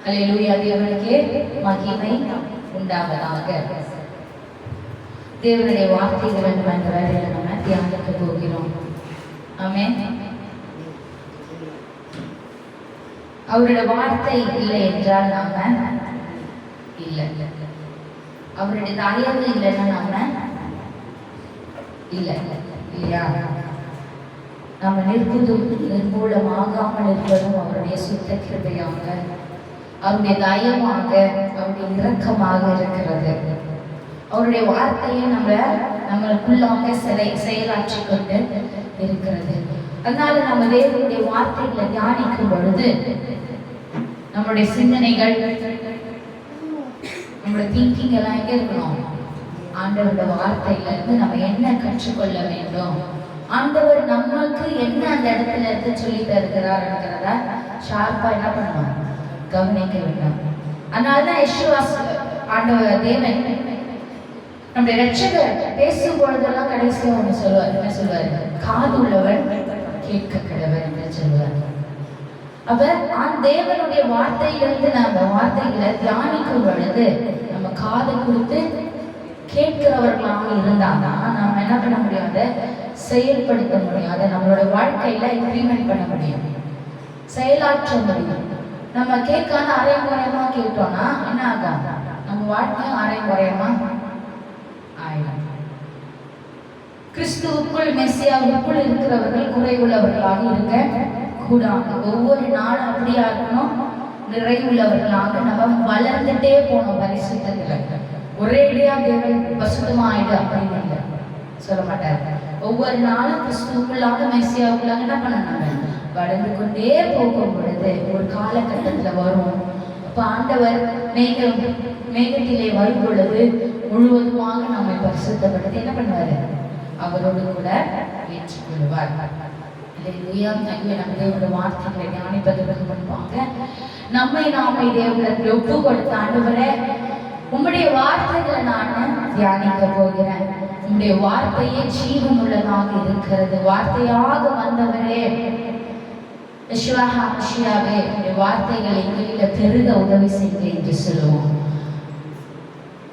அல்லேலூயா. தேவனுக்கே மகிமை உண்டாவதாக. தேவனுடைய வார்த்தைகள் என்ற வேலையில நம்ம தியானிக்க போகிறோம். ஆமென். அவருடைய வார்த்தை இல்லை என்றால் நாம இல்லை, அவருடைய தயவு இல்லைன்னா நாம இல்லை இல்லையா? நம்ம நிர்மூலமாகாமல் இருப்பதும் அவருடைய சுத்த கிருபையாக, அவருடைய தயவாக, அவருடைய இரக்கமாக இருக்கிறது. அவருடைய வார்த்தையை நம்மளுக்குள்ளாக செயலாற்றி கொண்டு இருக்கிறது. அதனால நம்ம தேவனுடைய வார்த்தைகளை தியானிக்கும் பொழுது நம்மளுடைய சிந்தனைகள், நம்மளுடைய திங்கிங் எல்லாம் எங்க இருக்கணும்? ஆண்டவருடைய வார்த்தையில இருந்து நம்ம என்ன கற்றுக்கொள்ள வேண்டும், ஆண்டவர் நமக்கு என்ன அந்த இடத்துல இருந்து சொல்லி தருகிறார் என்கிறத ஷார்ப்பா என்ன பண்ணுவோம்? கவனிக்க வேண்டும். அதனாலதான் யெஷுவா ஆண்டவர் தேவன் நம்முடைய ரட்சகர் பேசும் பொழுதெல்லாம் கடைசியா ஒண்ணு சொல்லுவார். என்ன சொல்லுவாரு? காது உள்ளவன் கேட்க கடவர் என்று சொல்லுவார். அப்ப தேவனுடைய வார்த்தையிலிருந்து நம்ம வார்த்தைகளை தியானிக்கும் பொழுது நம்ம காது கொடுத்து கேட்கிறவர்களாக இருந்தாதான் நம்ம என்ன பண்ண முடியாது? செயல்படுத்த முடியாது. நம்மளோட வாழ்க்கையில இம்ப்ளிமெண்ட் பண்ண முடியும், செயலாற்ற முடியும். நம்ம கேட்காத அரைமுறையமா கேட்டோம்னா என்ன ஆகும்? நம்ம வாழ்க்கையும் அரைமுறையமா ஆயிடும். கிறிஸ்துவுக்குள் மெசியாவுக்குள் இருக்கிறவர்கள் குறைவுள்ளவர்களாக இருக்க கூடாது. ஒவ்வொரு நாளும் அப்படியா இருக்கணும், நிறைவுள்ளவர்களாக நம்ம வளர்ந்துட்டே போனோம். பரிசுத்தத்துல ஒரேடியா தேவன் பசுத்தமாயிடு அப்படின்னு சொல்ல மாட்டாரு. ஒவ்வொரு நாளும் கிறிஸ்துவுக்குள்ளாக மெசியாவுக்குள்ளாக என்ன பண்ணணும்? வளர்ந்து கொண்டே போகும் பொழுது ஒரு காலகட்டத்துல வரும். அப்ப ஆண்டவர் மேகத்திலே வரும் பொழுது முழுவதுமாக நம்மை பரிசுத்தப்படுத்தி என்ன பண்ணுவாரு? அவரோடு கூட ஏற்றுக்கொள்வார். நம்ம தேவனுடைய வார்த்தைகளை தியானிப்பதற்கு முன்பாக நம்மை நாமே தேவனுக்கு ஒப்பு கொடுத்த ஆண்டவரே, உம்முடைய வார்த்தைகளை நான் தியானிக்க போகிறேன். உம்முடைய வார்த்தையே ஜீவன் உள்ளதாக இருக்கிறது. வார்த்தையாக வந்தவரே யெஷுவாவே, வார்த்தைகளை எங்களில் பெருக உதவி செய்ய என்று சொல்லுவோம்.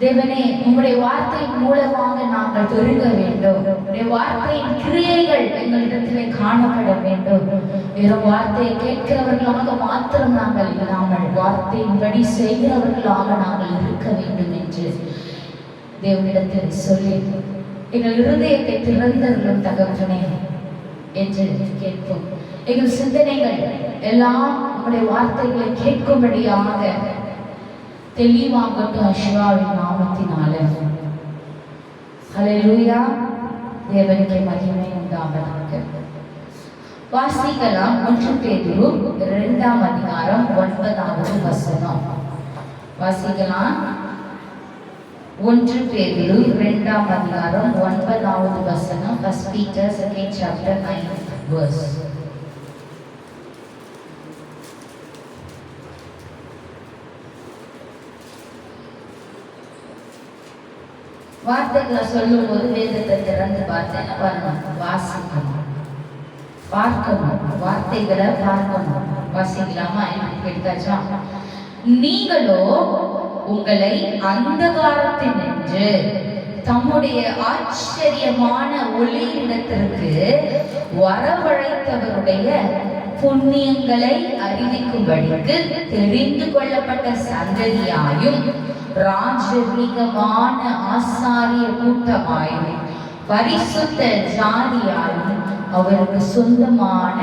தேவனே, உங்களுடைய வார்த்தையின் மூலமாக நாங்கள் பெருக வேண்டும். உங்களுடைய வார்த்தையின் கிரியைகள் எங்களிடத்திலே காணப்பட வேண்டும். வெறும் வார்த்தையை கேட்கிறவர்களாக மாத்திரம் நாங்கள் இல்லாமல் வார்த்தையின்படி செய்கிறவர்களாக நாங்கள் இருக்க வேண்டும் என்று தேவனிடத்தில் சொல்லி எங்கள் இருதயத்தை திறந்தவர்களும் தகவனே என்று கேட்போம். எங்கள் சிந்தனைகள் எல்லாம் உங்களுடைய வார்த்தைகளை கேட்கும்படியாக தெளிவாகட்டும் யெஷுவாவின் நாமத்தினால. ஹல்லேலூயா. தேவனுக்கு மகிமை உண்டாவதாக. வாசிக்கலாம் 1 பேதுரு 2ஆம் அதிகாரம் 9வது வசனம். வாசிக்கலாம் 1 பேதுரு 2ஆம் அதிகாரம் 9வது வசனம். 1 Peter 2nd chapter 9th verse. வார்த்தைகளை சொல்லும் போது வேதத்தை திறந்து பார்த்து என்ன பண்ணணும்? வாசிக்கணும், பார்க்கணும், வார்த்தைகளை பார்க்கணும். வாசிக்கலாமா? எடுத்தாச்சா? நீங்களோ உங்களை அந்தகாரத்தினின்று தம்முடைய ஆச்சரியமான ஒளி இடத்திற்கு வரவழைத்தவருடைய புண்ணியங்களை அறிவிக்கும்படிக்கு தெரிந்து கொள்ளப்பட்ட சந்ததியாயும் ராஜரீகமான ஆசாரிய கூட்டமாயும் பரிசுத்த ஜாதியாயும் அவருக்கு சொந்தமான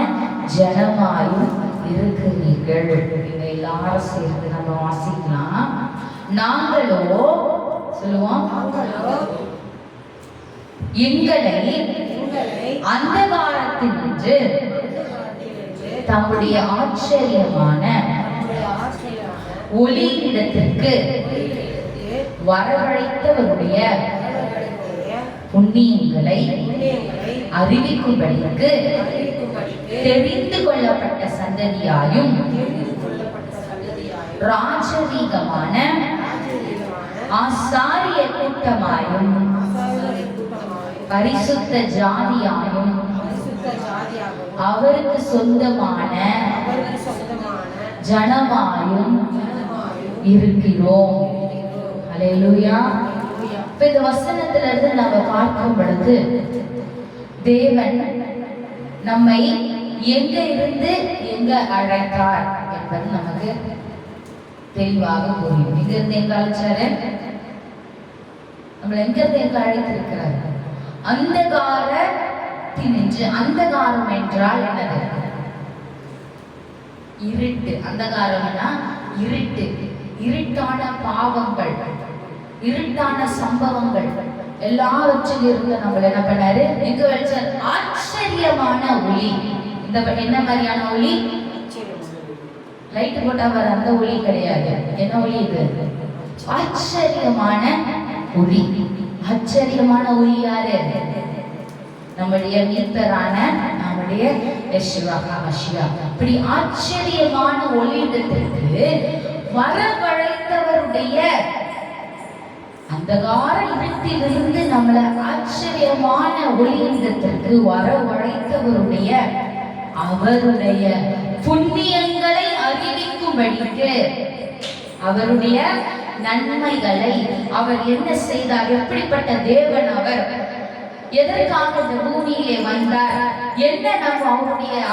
ஜனமாயும் இருக்கிறீர்கள். இவங்க எல்லாரும் சேர்ந்து நம்ம வாசிக்கலாம். நாங்களோ சொல்லுவோம், எங்களை அந்தகாரத்தினின்று தம்முடைய ஆச்சரியமான ஒளி இடத்திற்கு வரவழைத்தவருடைய புண்ணியங்களை அறிவிக்கும்படிக்கு தெரிந்து கொள்ளப்பட்ட சந்ததியாயும் ராஜரீகமான ஆசாரிய கூட்டமாயும் பரிசுத்த ஜாதியாயும் அவருக்கு சொந்தமான ஜனமாயும் இருக்கிறோம். ஹல்லேலூயா. இப்ப இந்த வசனத்துல இருந்து நாம பார்க்கும் பொழுது தேவன் நம்மை எங்க இருந்து எங்க அழைத்தார் என்பது நமக்கு தெளிவாக புரியும். எங்க இருந்து எங்க அழைச்சாரு? நம்மளை எங்க இருந்து எங்க அழைத்திருக்கிறார்? அந்தகாரத்தினின்று. அந்தகாரம் என்றால் என்னது? இருட்டு. அந்தகாரம்னா இருட்டு, இருட்டான பாவங்கள், இருட்டான சம்பவங்கள் எல்லாவற்றில் இருந்து நம்மள என்ன பண்ணாரு? எங்க வச்சார்? ஆச்சரியமான ஒளி. இந்த என்ன மாதிரியான ஒளி? லைட் போட்டா வர அந்த ஒளி கிடையாது. என்ன ஒளி இது? ஆச்சரியமான ஒளி. ஆச்சரியமான ஒளி யாரு? நம்முடைய மீட்பரான நம்முடைய யெஷுவா ஹமஷியா. இப்படி ஆச்சரியமான ஒளியிடத்திற்கு வரவழைத்தவருடைய, அந்தகார இருட்டிலிருந்து நம்மளை ஆச்சரியமான ஒளியிடத்திற்கு வரவழைத்தவருடைய அவருடைய புண்ணியங்களை அறிவிக்கும்படிக்கு, அவருடைய நன்மைகளை அவர் என்ன செய்தார், எப்படிப்பட்ட தேவன் அவர், எதற்காக இந்த பூமியிலே வந்தார், என்ன நம்ம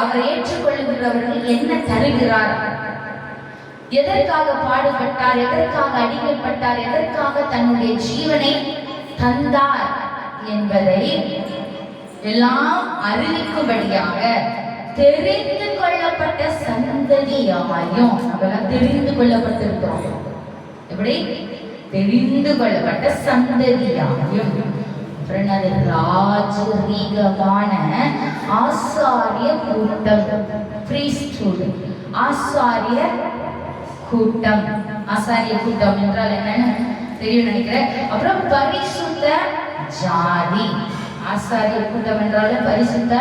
அவரை ஏற்றுக்கொள்ளுகிறவர்கள் என்ன தருகிறார், எதற்காக பாடுபட்டார், எதற்காக அடிமைப்பட்டார், எதற்காக தன்னுடைய ஜீவனை தந்தார் என்பதை எல்லாம் அறிவிக்கும்படியாக தெரிந்து கொள்ளப்பட்ட சந்ததியாயும், நம்மளாம் தெரிந்து கொள்ளப்பட்டிருக்கிறோம். எப்படி? தெரிந்து கொள்ளப்பட்ட சந்ததியாயும் ராஜரீகமான ஆசாரிய கூட்டம், ஆசாரிய கூட்டம். ஆசாரிய கூட்டம் என்றால் என்னன்னு தெரியும் நினைக்கிறேன். அப்புறம் பரிசுத்த ஜாதி. ஆசாரிய கூட்டம் என்றாலும் பரிசுத்த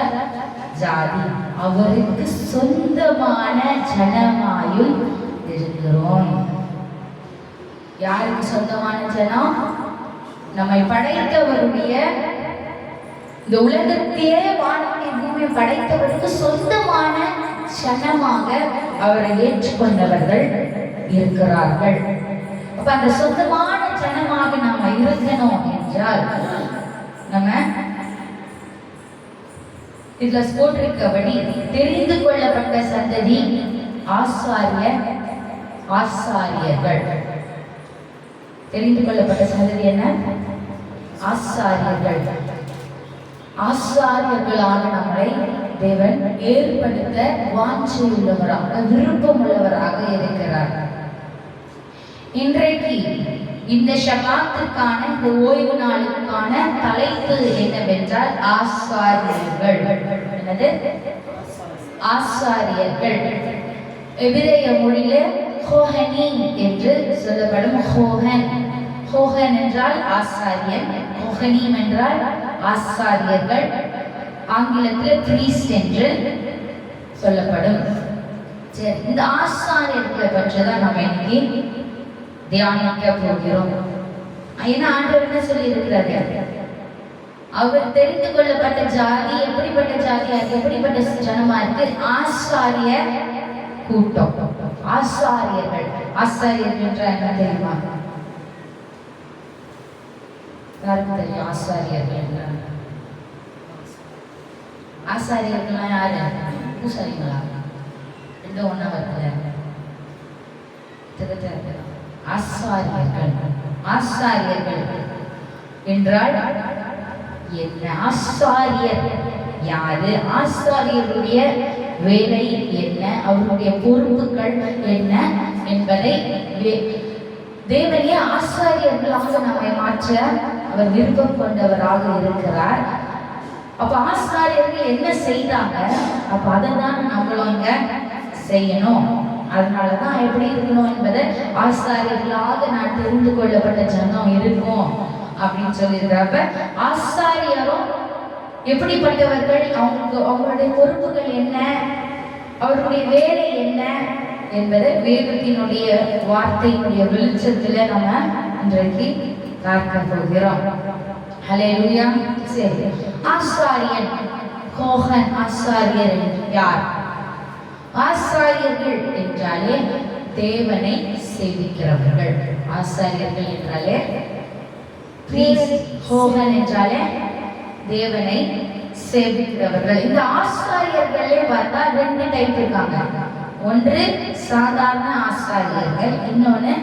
ஜாதி. அவருக்கு சொந்தமான ஜனமாயும் இருக்கிறோம். யாருக்கு சொந்தமான ஜனம்? நம்மை படைத்தவருடைய, இந்த உலகத்தையே வானத்தை பூமியை படைத்தவருக்கு சொந்தமான ஜனமாக அவரை ஏற்றுக்கொண்டவர்கள் இருக்கிறார்கள். அப்ப அந்த சொந்தமான ஜனமாக நாம இருக்கணும் என்றால் நம்ம இதுல போட்டிருக்கபடி தெரிந்து கொள்ளப்பட்ட சந்ததி, ஆசாரியர்கள். தெரிந்து கொள்ளப்பட்ட சந்ததி என்ன? ஆசாரியர்கள். ஆசாரியர்களாக நம்மை தேவன் ஏற்படுத்த வாஞ்சையுள்ளவராக, விருப்பமுள்ளவராக இருக்கிறார். இன்றைக்கு இந்த ஷபாத்துக்கான, இந்த ஓய்வு நாளுக்கான தலைப்பு என்னவென்றால் ஆசாரியர்கள். என்னது? ஆசாரியர்கள். எபிரேய மொழியில கோஹனீம் என்று சொல்லப்படும். கோஹன் என்றால் ஆசாரியன், கோஹனீம் என்றால் ஆசாரியர்கள். ஆங்கிலத்தில் பிரீஸ்ட் என்று சொல்லப்படும். சரி, இந்த ஆசாரியர்களை பற்றிதான் நம்ம இன்னைக்கு தியானிக்க போகிறோம். ஏன்னா ஆண்டவர் என்ன சொல்லி இருக்கிறாரு? அவர் தெரிந்து கொள்ளப்பட்ட ஜாதி எப்படிப்பட்ட ஜாதியா இருக்கு, எப்படிப்பட்ட ஜனமா இருக்கு? ஆசாரிய கூட்டம். ஆசாரியர்கள். ஆசாரியர்கள் என்றால் என்ன தெரியுமா? யாருக்கு தெரியும் ஆசாரியர்கள்? ஆசாரியர்கள்லாம் யாரு? பூசாரிங்களா? எந்த ஒண்ணா வரல. ஆசாரியர்கள். ஆசாரியர்கள் என்றால் என்ன? ஆசாரியர் யாரு? ஆசாரியருடைய வேலை என்ன? அவருடைய பொறுப்புகள் என்ன என்பதை தேவனே ஆசாரியர்களாக நம்மை மாற்ற அவர் விருப்பம் கொண்டவராக இருக்கிறார். அப்ப ஆசாரியர்கள் என்ன செய்தாங்க? அப்ப அதை தான் நம்மளும் இங்க செய்யணும். அதனாலதான் எப்படி இருக்கணும் என்பதை ஆசாரியர்களாக நான் தெரிந்து கொள்ளப்பட்ட ஜனம் இருக்கும் அப்படின்னு சொல்லியிருக்கிறப்ப, ஆசாரியரும் எப்படிப்பட்டவர்கள், அவங்களுடைய பொறுப்புகள் என்ன, அவருடைய வேலை என்ன என்பதை வேதத்தினுடைய வார்த்தையினுடைய வெளிச்சத்துல நம்ம இன்றைக்கு பார்க்க போகிறோம். ஹல்லேலூயா. சரி, ஆசாரியன் கோஹன். ஆசாரியர் யார்? ஆசாரியர்கள் என்றாலே தேவனை சேவிக்கிறவர்கள். ஆசாரியர்கள் என்றாலே ஹோகன் என்றாலே தேவனை சேவிக்கிறவர்கள். இந்த ஆசாரியர்களே பார்த்தா 2 டைப் இருக்காங்க. ஒன்று சாதாரண ஆசாரியர்கள், இன்னொன்னு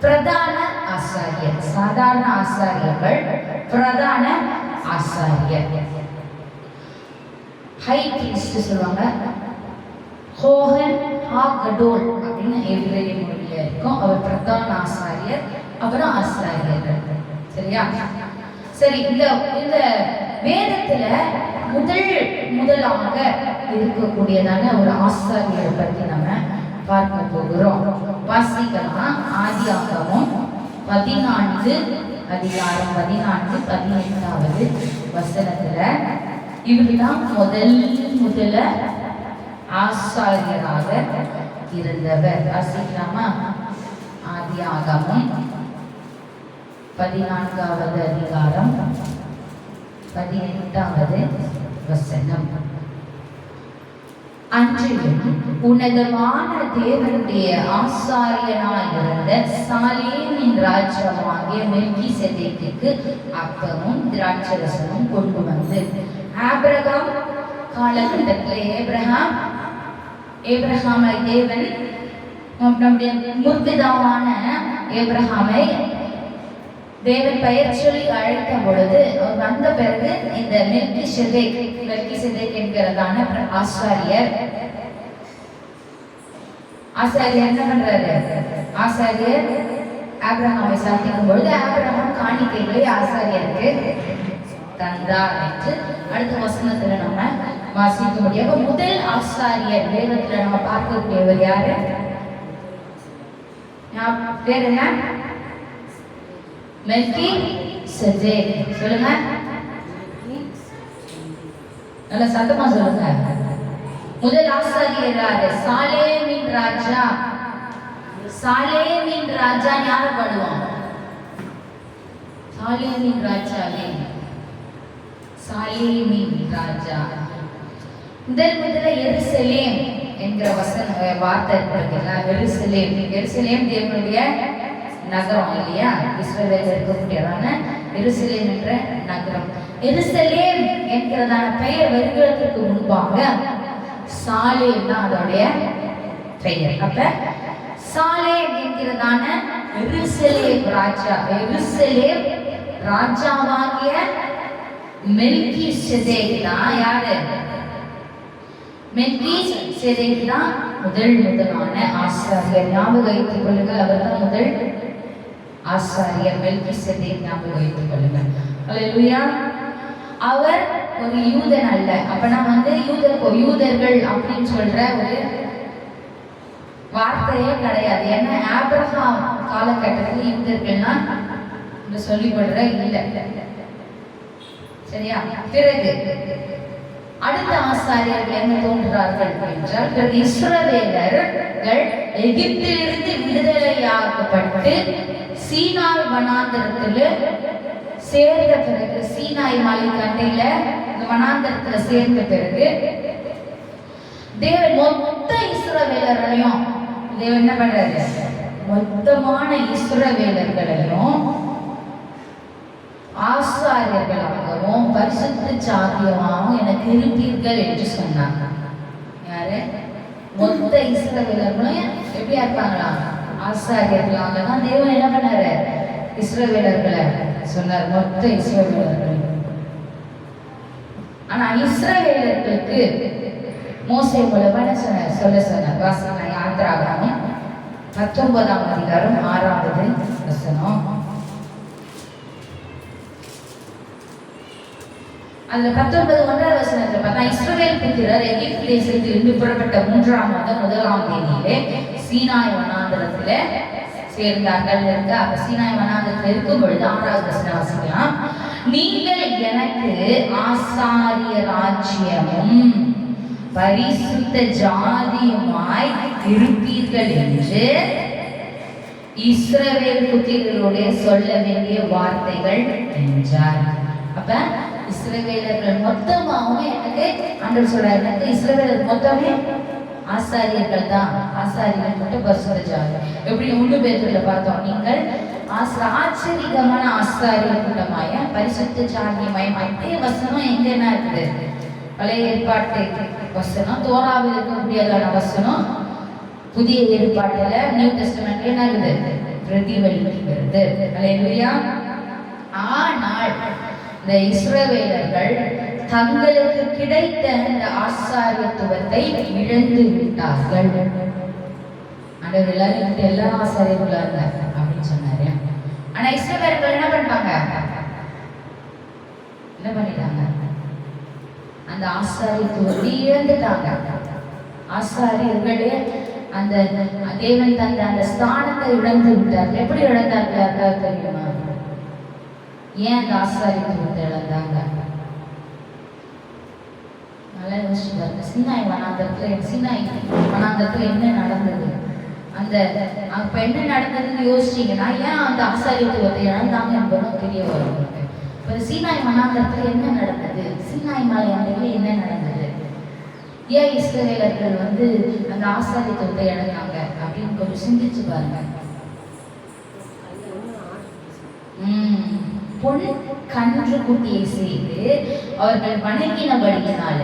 பிரதான ஆசாரியர். சாதாரண ஆசாரியர்கள், பிரதான ஆசாரியர். ஹை பிரீஸ்ட் சொல்லுவாங்க. ஹோகன் ஹாகடோல் அப்படின்னு எபிரேய மொழியில இருக்கும். அவர் பிரதான ஆசாரியர், அப்புறம் ஆசாரியர்கள். சரியா? சரி, இந்த வேதத்துல முதலாக இருக்கக்கூடியதான ஒரு ஆசாரியரை பத்தி நம்ம பார்க்க போகிறோம். வாசிக்கலாம். ஆதியாகமம் 14 அதிகாரம் 14-18 வசனத்துல இவர்தான் முதல்ல ஆசாரியராக இருந்தவர். வாசிக்கலாமா? ஆதியாகமம் 14 அதிகாரம் 18 வசனம். அன்றிலும் உன்னதமான தேவனுடைய ஆசாரியனாயிருந்த சாலேமின் ராஜாவாகிய மெல்கிசேதேக்குக்கு அப்பமும் திராட்சரசமும் கொண்டு வந்து, ஆபிரகாம் காலகட்டத்தில் ஏப்ரஹாமை தேவன் நம்முடைய முற்பிதாவான ஏப்ரஹாமை தேவன் பெயர் சொல்லி அழைத்த பொழுது அவர் வந்த பிறகு இந்த மெல்கிசேதேக் என்கிறதான ஆசாரியர் என்ன பண்றாரு? ஆசாரியர் ஆபிரகாமை சாத்திக்கும் பொழுது ஆபிரகாம் காணிக்கைகளை ஆசாரியருக்கு தந்தார் என்று அடுத்த வசனத்துல நம்ம வாசிக்க முடியும். அப்ப முதல் ஆசாரியர் வேதத்துல நம்ம பார்க்கக்கூடியவர் யாரு? பேர் என்ன? மெல்கிசேதேக். சொல்லுங்க, நல்ல சத்தமா சொல்லுங்க. முதல் ஆசாரியர் யாரு? சாலேமின் ராஜா. சாலேமின் ராஜா யார பாடுவான்? சாலேமின் ராஜாவே, சாலேமின் ராஜா. முதல்ல எருசலேம் என்கிற வார்த்தை இருக்கிறதுல எருசலேம் தேவனுடைய நகரம் இல்லையா? இஸ்ரவேல் இருக்கக்கூடியதான எருசலேம் என்ற நகரம். எருசலேம் என்கிறதான பெயர் வருகிறதுக்கு முன்பாக சாலேம் தான் அதோடைய பெயர். அப்ப சாலேம் என்கிறதான எருசலேம் ராஜாவாகிய மெல்கிசேதேக் தான் யாரு? மெல்கிசேதேக் தான் முதலான ஆசாரியர். ஞாபகம் வைத்துக் கொள்ளுங்கள், அவர் தான் முதல் ஆசாரியர். மெல்கிசேதேக் ஞாபகம் வைத்துக் கொள்ளுங்கள். அல்லேலூயா. அவர் ஒரு யூதன் அல்ல. அப்பனா யூதர்கள் அப்படின்னு சொல்ற ஒரு வார்த்தையே கிடையாது. ஏன்னா ஆபிரகாம் காலகட்டத்தில் யூதர்கள்னா சொல்லிப்படுற இல்லை. சரியா? பிறகு அடுத்த ஆசாரியர்கள் என்ன தோன்றுகிறார்கள் என்றால், இஸ்ரவேலர்கள் எகிப்திலிருந்து விடுதலையாக்கப்பட்டு சீனாய் வனாந்தரத்தில் சேர்ந்த பிறகு, சீனாய் மலை கண்டையில இந்த வனாந்தரத்துல சேர்ந்த பிறகு தேவன் மொத்த இஸ்ரவேலர்களையும் தேவன் என்ன பண்றாரு? மொத்தமான இஸ்ரவேலர்களையும் ஆசாரியர்களாகவும் பரிசுத்த சாதியமாகவும் எனக்கு இருப்பீர்கள் என்று சொன்னாங்க. யாரு? மொத்த இஸ்ரவேலர்களும் எப்படியா இருப்பாங்களா? ஆசாரியர்களாக தான் தேவன் என்ன பண்ணாரு? இஸ்ரவேலர்களை சொன்னார், மொத்த இஸ்ரவேலர்கள். ஆனா இஸ்ரவேலர்களுக்கு மோசே மூலமா சொல்ல சொன்னார். வாசனை யாத்திராகமம் 19 அதிகாரம் 6வது வசனம். அதுல 19 வசனத்துல பார்த்தா, இஸ்ரவேல் புத்திரர் எகிப்து தேசத்தில் இருந்து புறப்பட்ட 3ஆம் மாதம் 1ஆம் தேதியிலே சீனாய் வனாந்தரத்துல சேர்ந்தார்கள். அப்ப சீனாய் வனாந்தரத்தில் இருக்கும் பொழுது 6வது வசனம் வாசிக்கலாம். நீங்கள் எனக்கு ஆசாரிய ராஜ்யமும் பரிசுத்த ஜாதியுமாய் இருப்பீர்கள் என்று இஸ்ரவேல் புத்திரரோடு சொல்ல வேண்டிய வார்த்தைகள் என்றார். அப்ப இஸ்ரவேலர்கள் மொத்தமாகவும் எனக்கு ஆண்டவர் சொல்றாரு, எனக்கு இஸ்ரவேலர் மொத்தமே ஆசாரியர்கள் தான். ஆசாரியர்கள் மட்டும் பரிசுத்த ஜாதி. எப்படி 1 பேதுருல பார்த்தோம், நீங்கள் ஆச்சரியமான ஆசாரிய கூட்டமாய பரிசுத்த ஜாதியமாய். அதே வசனம் எங்க என்ன இருக்குது? பழைய ஏற்பாட்டு வசனம், தோராவில் இருக்கக்கூடியதான வசனம் புதிய ஏற்பாட்டுல நியூ டெஸ்டமெண்ட்ல என்ன இருக்குது? பிரதிபலிக்கிறது. அல்லேலூயா. ஆனால் இந்த இஸ்ரவேலர்கள் தங்களுக்கு கிடைத்த இந்த ஆசாரியத்துவத்தை இழந்து விட்டார்கள். ஆண்டவர் எல்லாரும் எல்லா ஆசாரியர்களா இருந்தாங்க அப்படின்னு சொன்னாரு. ஆனா இஸ்ரவேலர்கள் என்ன பண்ணிட்டாங்க? என்ன பண்ணிட்டாங்க? அந்த ஆசாரியத்துவத்தை இழந்துட்டாங்க. ஆசாரியர்களே அந்த தேவன் தந்த அந்த ஸ்தானத்தை இழந்து விட்டார்கள். எப்படி இழந்தார்கள் தெரியுமா? ஏன் அந்த ஆசாரியத்துவத்தை இழந்தாங்க? நல்லா யோசிச்சு பாருங்க. சீனாய் வனாந்தரத்துல என்ன நடந்தது? அந்த அப்ப என்ன நடந்ததுன்னு யோசிச்சீங்கன்னா ஏன் அந்த ஆசாரியத்துவத்தை இழந்தாங்க என்பதும் தெரிய வரும். இப்ப சீனாய் வனாந்தரத்துல என்ன நடந்தது? சீனாய் மலையாண்டில என்ன நடந்தது? ஏன் இஸ்ரவேலர்கள் அந்த ஆசாரியத்துவத்தை இழந்தாங்க அப்படின்னு கொஞ்சம் சிந்திச்சு பாருங்க. பொன் கன்று குட்டியை செய்து அவர்கள் வணங்கினபடியினால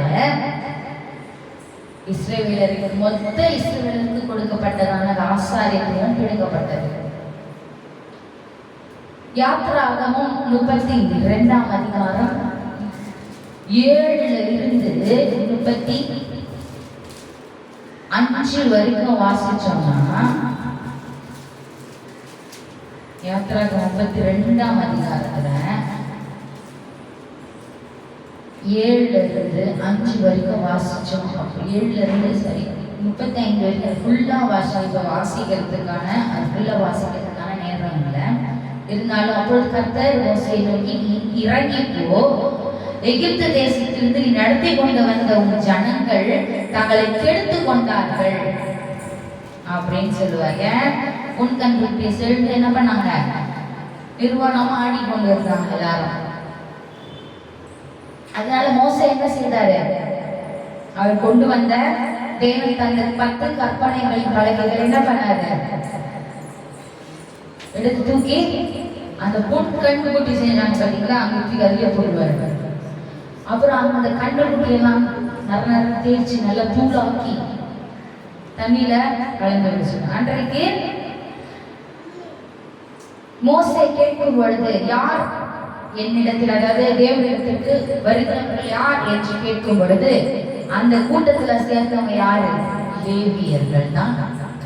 இஸ்ரவேலருக்கு மொத்த இஸ்ரவேலருக்கு கொடுக்கப்பட்டதான ஆசாரியத்துவம் பிடுங்கப்பட்டது. யாத்ராகமம் 32ஆம் அதிகாரம் 7 இருந்து 35 வரைக்கும் வாசிச்சோம்னா, யாத்ராகமம் 32ஆம் அதிகாரத்துல 7 இருந்து 5 வரைக்கும் வாசிச்சோம். 7 இருந்து 35 வரைக்கும் ஃபுல்லா வாசிக்கிறதுக்கான நேரம் இல்லை. இருந்தாலும் அப்பொழுது கர்த்தர் மோசேயை நோக்கி, நீ இறங்கி போ, எகிப்து தேசத்திலிருந்து நீ நடத்தி கொண்டு வந்த உங்க ஜனங்கள் தங்களை கெடுத்து கொண்டார்கள் அப்படின்னு சொல்லுவாங்க. உன்கண் குட்டியை செலுத்து என்ன பண்ணாங்க? நிர்வாணமா ஆடிக்கொண்டு இருந்தாங்க எல்லாரும். அதனால மோசே என்ன செய்தாரு? அவர் கொண்டு வந்த தேவன் தந்த 10 கற்பனைகளின் பலகைகள் என்ன பண்ணாரு? எடுத்து தூக்கி அந்த பொன் குட்டி செய்யறாங்க பார்த்தீங்களா, அங்க தூக்கி அதிலே போடுவாரு. அப்புறம் அந்த கண்ணுக்குட்டி எல்லாம் நிறைய தேய்ச்சி நல்லா தூளாக்கி தண்ணியில கலந்து வச்சுக்கணும். அன்றைக்கு மோசே கேட்கும் பொழுது, யார் என்னிடத்தில், அதாவது தேவனிடத்திற்கு வருகிறவர்கள் யார் என்று கேட்கும் பொழுது, அந்த கூட்டத்துல சேர்ந்தவங்க யாரு? லேவியர்கள் தான்.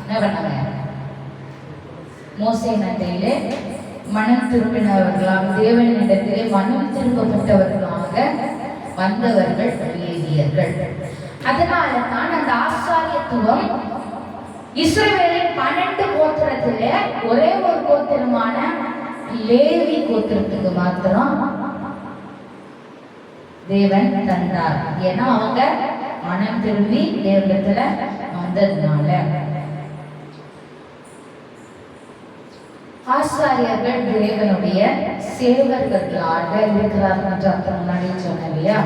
என்ன பண்ணாங்க? மோசே நட்டையிலே மனம் திரும்பினவர்களாக, தேவனிடத்திலே மனம் திரும்பப்பட்டவர்களாக வந்தவர்கள் லேவியர்கள். அதனால தான் அந்த ஆசாரியத்துவம் இஸ்ரவேலின் 12 கோத்திரத்திலே ஒரே ஒரு கோத்திரமான லேவி கோத்திரத்துக்கு மாத்திரம் தேவன் தந்தார். ஏன்னா அவங்க மனம் திரும்பி தேவனிடத்துல வந்ததுனால. ஆசாரியர்கள் தேவனுடைய சேவர்களாக இருக்கிறார்கள் என்று அர்த்தம். முன்னாடி சொன்னேன் இல்லையா?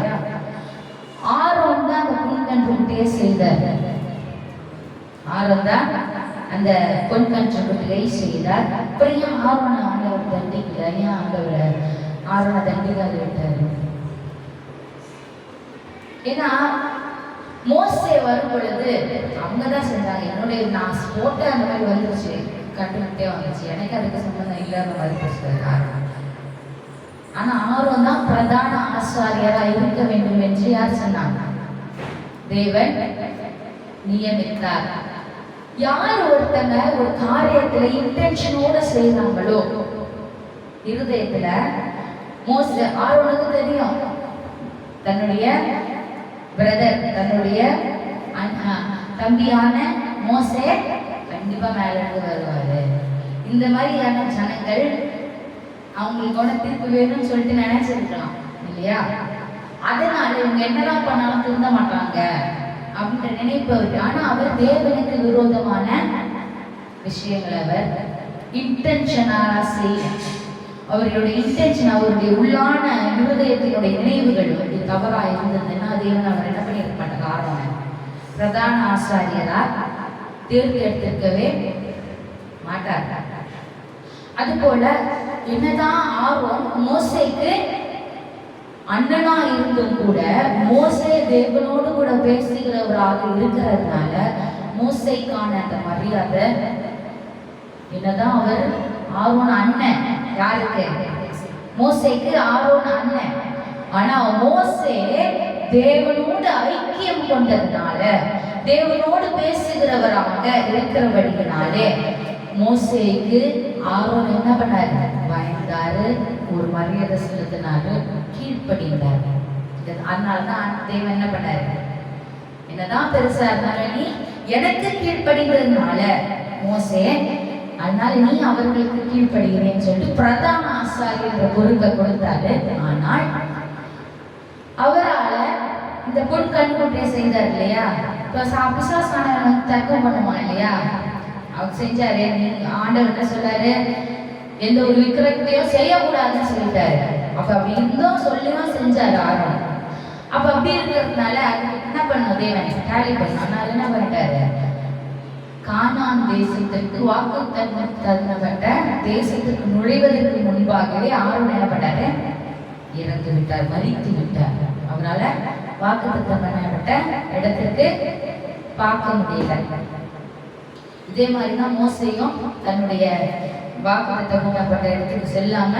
ஆரோன் தான் அந்த பொன்கன்றுக்குட்டியை செய்தார். ஆரோன் தான் அந்த பொன்கன்றுக்குட்டியை செய்தார். அப்புறம் ஆரோனை ஆண்டவர் தண்டிக்கல. ஏன் ஆண்டவர் ஆரோனை தண்டிக்காத விட்டாரு? ஏன்னா மோசே வரும் பொழுது அவங்கதான் செஞ்சாங்க. என்னுடைய நான் போட்ட அந்த மாதிரி வந்துருச்சு, கட்டுக்கிட்டே வந்துச்சு, எனக்கு அதுக்கு சம்பந்தம் இல்லாத மாதிரி பேசுறது. ஆனா ஆரோன் தான் பிரதான ஆசாரியரா இருக்க வேண்டும் என்று யார் சொன்னாங்க? தேவன் நியமித்தார். யார் ஒருத்தங்க ஒரு காரியத்துல இன்டென்ஷனோட செய்றாங்களோ, இருதயத்துல, மோசே ஆரோனுக்கு தெரியும் தன்னுடைய பிரதர், தன்னுடைய தம்பியான மோசே கண்டிப்பா மேல இருந்து வருவாரு. இந்த மாதிரியான ஜனங்கள் அவங்களோட திருப்பி வேணும்னு சொல்லிட்டு நினைச்சிருக்கலாம் இல்லையா? அதனால இவங்க என்னதான் பண்ணாலும் திருந்த மாட்டாங்க அப்படின்ற நினைப்பவர். ஆனா அவர் தேவனுக்கு விரோதமான விஷயங்களை அவர் இன்டென்ஷனாக செய்ய, அவர்களுடைய இன்டென்ஷன், அவருடைய உள்ளான இருதயத்தினுடைய நினைவுகள் தவறாக இருந்ததுன்னா தேவன் அவர் என்ன பண்ணியிருக்க மாட்டாங்க, ஆரோனை பிரதான ஆசாரியரால் தேர்ந்தெடுத்திருக்கவே மாட்டார். அதுபோல என்னதான் ஆரோன் மோசேக்கு அண்ணனா இருந்தும் கூட மோசே தேவனோடு கூட பேசுகிறவராக இருக்கிறதுனால மோசேக்கான அந்த மரியாதை, என்னதான் அவர் ஆரோன் அண்ணன், யாருக்கு? மோசேக்கு ஆரோன் அண்ணன். ஆனா மோசே தேவனோடு ஐக்கியம் கொண்டதுனால, தேவனோடு பேசுகிறவராக இருக்கிறபடினாலே மோசேக்கு ஆரோன் என்ன பண்ணாரு? பயந்தாரு, ஒரு மரியாதை செலுத்தினாரு, கீழ்ப்படிந்தாரு. அதனாலதான் தேவன் என்ன பண்ணாரு? என்னதான் பெருசா இருந்தாலும் நீ எனக்கு கீழ்ப்படிந்ததுனால மோசே, அதனால நீ அவர்களுக்கு கீழ்ப்படுகிறேன்னு சொல்லிட்டு பிரதான ஆசாரியர் பொறுப்பை கொடுத்தாரு. ஆனால் அவரால இந்த பொன்கண்குட்டியை செய்தார் இல்லையா? இப்போ பிசாசான தர்க்கம் பண்ணுவான் இல்லையா? அவர் செஞ்சாரு. ஆண்டவர் என்ன சொல்லாரு? எந்த ஒரு விக்கிரகத்தையும் செய்யக்கூடாதுன்னு சொல்லிட்டாரு. அப்ப அப்படி இருந்தும் சொல்லியும் செஞ்சாரு ஆரோன். அப்ப அப்படி இருக்கிறதுனால அதுக்கு என்ன பண்ணும் தேவன்? டேலி பண்ணால் என்ன பண்ணிட்டாரு? கானான் தேசத்திற்கு வாக்கு தரப்பட்ட தேசத்திற்கு நுழைவதற்கு முன்பாகவே ஆரோன் என்ன பண்ணாரு? இறந்து விட்டார், மரித்து விட்டார். அவரால் வாக்குத்தத்தம் பண்ணப்பட்ட இடத்திற்கு பார்க்க முடியல. இதே மாதிரிதான் மோசேயும் தன்னுடைய வாக்குத்தத்தம் பண்ணப்பட்ட இடத்துக்கு செல்லாம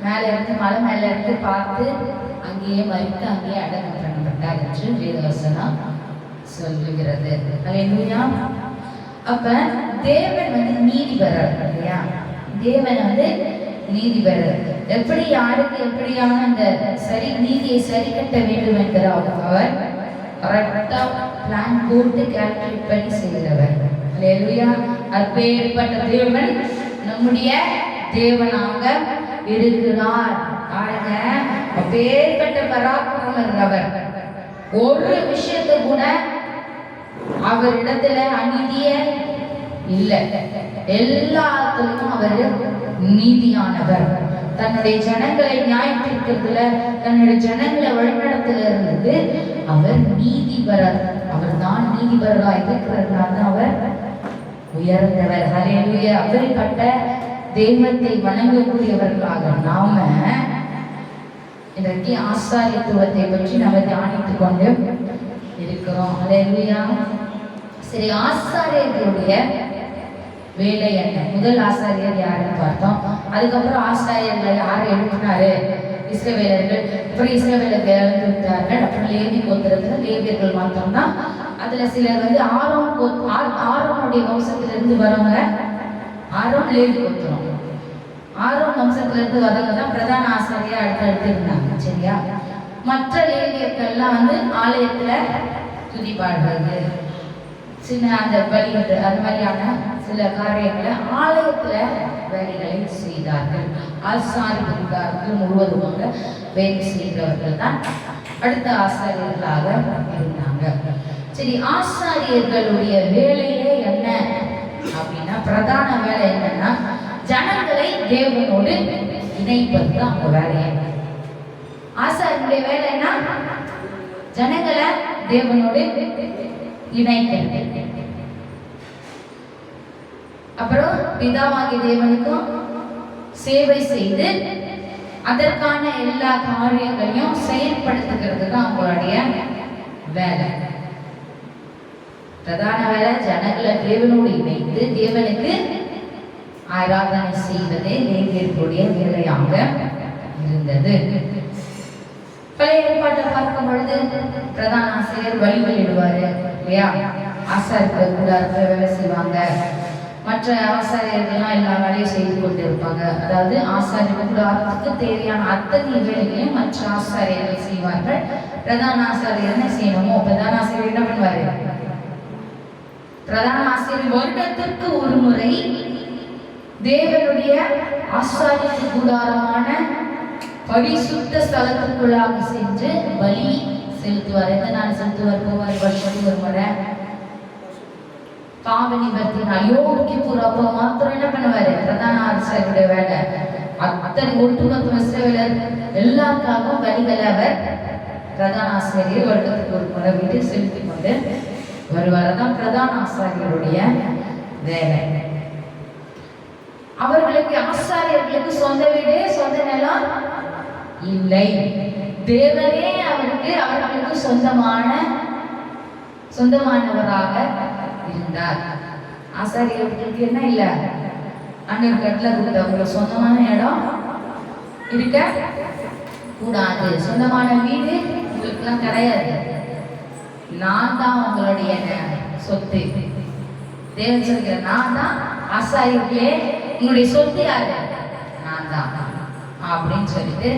மேல இருந்து மலை மேல இருந்து பார்த்து அங்கேயே மறித்து அங்கேயே அடக்கம் பண்ணப்பட்டார் என்று வேதவசனம் சொல்லுகிறது. அல்லேலூயா. அப்ப தேவன் நீதிபரர் இல்லையா? தேவன் நீதிபரர். எப்படி யாருக்கு எப்படியான அந்த நீதியை சரி கட்ட வேண்டும் என்கிற அவர் கரெக்டா பிளான் போட்டு கால்குலேட் பண்ணி செய்கிறவர். அல்லேலூயா. அப்பேற்பட்ட தேவன் நம்முடைய தேவனாக இருக்கிறார். அப்பேற்பட்ட பராக்கிரமர் அவர். ஒரு விஷயத்தை கூட அவரிடத்துல அநீதியே இல்லை. எல்லாத்துலயும் அவர் நீதியானவர். தன்னுடைய ஜனங்களை நியாயத்திற்கிறதுல, தன்னுடைய ஜனங்களை வழிநடத்துல இருந்து அவர் நீதிபரர். அவர் தான் நீதிபரராக இருக்கிறதுனால அவர் உயர்ந்தவர். ஹல்லேலூயா. அப்படிப்பட்ட தெய்வத்தை வணங்கக்கூடியவர்களாக நாம இன்றைக்கு ஆசாரியத்துவத்தை பற்றி நம்ம தியானித்துக் கொண்டு இருக்கிறோம். ஹல்லேலூயா. சரி, ஆசாரியர்களுடைய வேலை என்ன? முதல் ஆசாரியர் யாருன்னு பார்த்தோம். அதுக்கப்புறம் ஆசாரியர்களை யார் எழுப்பினாரு? இஸ்ரவேலர்கள். அப்புறம் இஸ்ரவேலர்கள் இழந்து விட்டார்கள். அப்புறம் லேவி கோத்திரத்துல லேவியர்கள் மாத்தோம்னா அதுல சிலர் ஆரோனுடைய வம்சத்திலிருந்து வரவங்க. ஆரோன் லேவி கோத்திரம். ஆரோன் வம்சத்திலிருந்து வரவங்க தான் பிரதான ஆசாரியா அடுத்து இருந்தாங்க. சரியா? மற்ற லேவியர்கள்லாம் ஆலயத்துல துதி பாடுறது, சின்ன அந்த பலியிட்டு அது மாதிரியான சில காரியங்களை ஆலயத்துல வேலைகளை செய்தார்கள். ஆசாரியர்கள் முழுவதுமாக வேலை செய்தவர்கள் தான் அடுத்த ஆசாரியர்களாக இருந்தாங்க. சரி, ஆசாரியர்களுடைய வேலையே என்ன அப்படின்னா, பிரதான வேலை என்னன்னா ஜனங்களை தேவனோடு இணைப்பது தான் அவங்க வேலையை. ஆசாரியருடைய வேலை என்ன? ஜனங்களை தேவனோடு இணைக்கிறது. அப்புறம் பிதாவாகிய தேவனுக்கும் சேவை செய்து அதற்கான எல்லா காரியங்களையும் செயல்படுத்துகிறது தான் அவங்களுடைய வேலை. பிரதான வேலை ஜனங்களை தேவனோடு இணைத்து தேவனுக்கு ஆராதனை செய்வதே லேவியர்களுடைய வேலையாக இருந்தது. பழைய ஏற்பாட்டை பார்க்கும் பொழுது பிரதான ஆசிரியர் வழிபடுவாரு இல்லையா? ஆசாரியர்கள் கூட வேலை செய்வாங்க. மற்ற ஆசாரியர்கள்லாம் எல்லா வேலையும் செய்து கொண்டு இருப்பாங்க. அதாவது ஆசாரியர்கள் கூடாரத்துக்கு தேவையான அத்தனை வேலைகளையும் மற்ற ஆசாரியர்கள் செய்வார்கள். பிரதான ஆசாரியர் என்ன செய்யணுமோ பிரதான ஆசிரியர் என்ன பண்ணுவாரு? பிரதான ஆசிரியர் வருடத்திற்கு ஒரு முறை தேவனுடைய ஆசாரிய கூடாரமான பரிசுத்த ஸ்தலத்துக்குள்ளாக சென்று பலி செலுத்துவார். எந்த நாள் செலுத்துவார்? போவார் வருஷத்துக்கு ஒரு முறை. பாவ நிவர்த்தினால் யோகி பூரப்ப மாத்திரம் என்ன பண்ணுவாரு? பிரதான ஆசாரியருடைய வேலை. அத்தனை ஒட்டுமொத்த இஸ்ரவேலர் எல்லாருக்காகவும் பலிகளை அவர் பிரதான ஆசாரியர் வருடத்துக்கு ஒரு முறை வீடு செலுத்தி கொண்டு வருவார்தான் பிரதான ஆசாரியருடைய வேலை. அவர்களுக்கு ஆசாரியர்களுக்கு சொந்த வீடு சொந்த நிலம் இல்லை. தேவனே அவர்களுக்கு சொந்தமானவராக இருந்தார். ஆசாரியர்களுக்கு என்ன இல்ல, அண்ணன் கட்டில கொடுத்த உங்களுக்கு சொந்தமான இடம் இருக்க கூடாது, சொந்தமான வீடு உங்களுக்கு எல்லாம் கிடையாது. நான் தான் உங்களுடைய சொத்து. தேவன் சொல்கிற நான் தான் ஆசாரியர்களே உங்களுடைய சொத்து யாரு, நான் தான் அப்படின்னு சொல்லிட்டு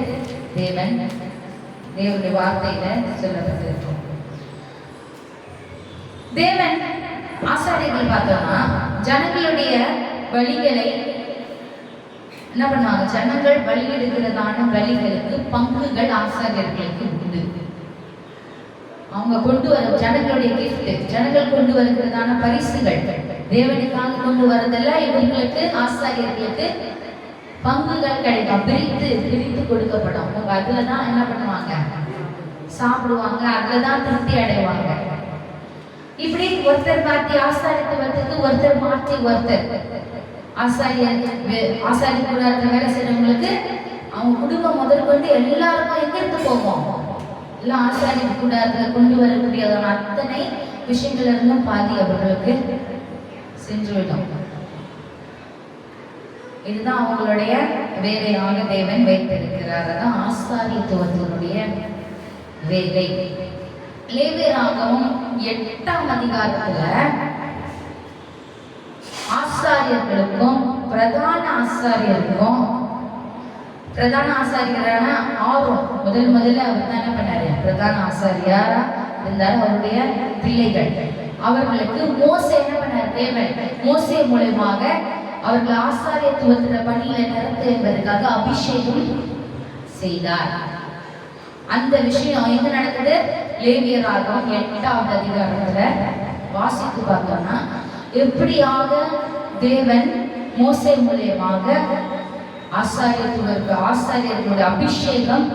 தேவனுடைய வார்த்தையில சொல்லப்பட்டிருக்கும். தேவன் ஆசாரியர்கள் பார்த்தோம்னா ஜனங்களுடைய வழிகளை என்ன பண்ணுவாங்க, ஜனங்கள் பலியிடுகிறதான பலிகளுக்கு பங்குகள் ஆசாரியர்களுக்கு உண்டு. அவங்க கொண்டு வர ஜனங்களுடைய கிஃப்ட், ஜனங்கள் கொண்டு வருகிறதான பரிசுகள், தேவனுக்காக கொண்டு வரதெல்லாம் இவர்களுக்கு ஆசாரியர்களுக்கு பங்குகள் கிடைக்கும். பிரித்து கொடுக்கப்படும். அவங்க அதுலதான் என்ன பண்ணுவாங்க, சாப்பிடுவாங்க, அதுலதான் திருப்தி அடைவாங்க. இப்படி ஒருத்தர் பார்த்து ஆசாரியத்துவத்துக்கு ஒருத்தர் மாற்றி ஒருத்தர் ஆசாரிய கூடாரத்துல வேலை செய்யறவங்களுக்கு அவங்க குடும்பம் முதல் கொண்டு எல்லாருக்கும் எங்கிருந்து போவோம், எல்லாம் ஆசாரிய கூடாரத்துல கொண்டு வரக்கூடியதான அத்தனை விஷயங்கள்ல இருந்தும் பாதி அவர்களுக்கு சென்றுவிடும். இதுதான் அவங்களுடைய வேலையாக தேவன் வைத்திருக்கிறார். அதான் ஆசாரியத்துவத்தினுடைய வேலை. லேவியராகமம் 8ஆம் அதிகாரத்துல ஆசாரியர்களுக்கும் பிரதான ஆசாரியரான ஆரோன் முதல்ல அவர் தான் என்ன பண்ணாரு, பிரதான ஆசாரியாரா இருந்தார். அவருடைய பிள்ளைகள் அவர்களுக்கு மோசே என்ன பண்ணார், தேவன் மோசே மூலமாக அவர்கள் ஆசாரியத்துவத்தின பணியில நிறுத்து என்பதற்காக அபிஷேகம் செய்தார். அந்த விஷயம் எங்க நடக்குது, லேவியராகமம் 8ஆவது அதிகாரத்துல வாசித்து பார்த்தோம்னா எப்படியாக தேவன் மோசே மூலமாக ஆசாரியர்களுடைய அபிஷேகம்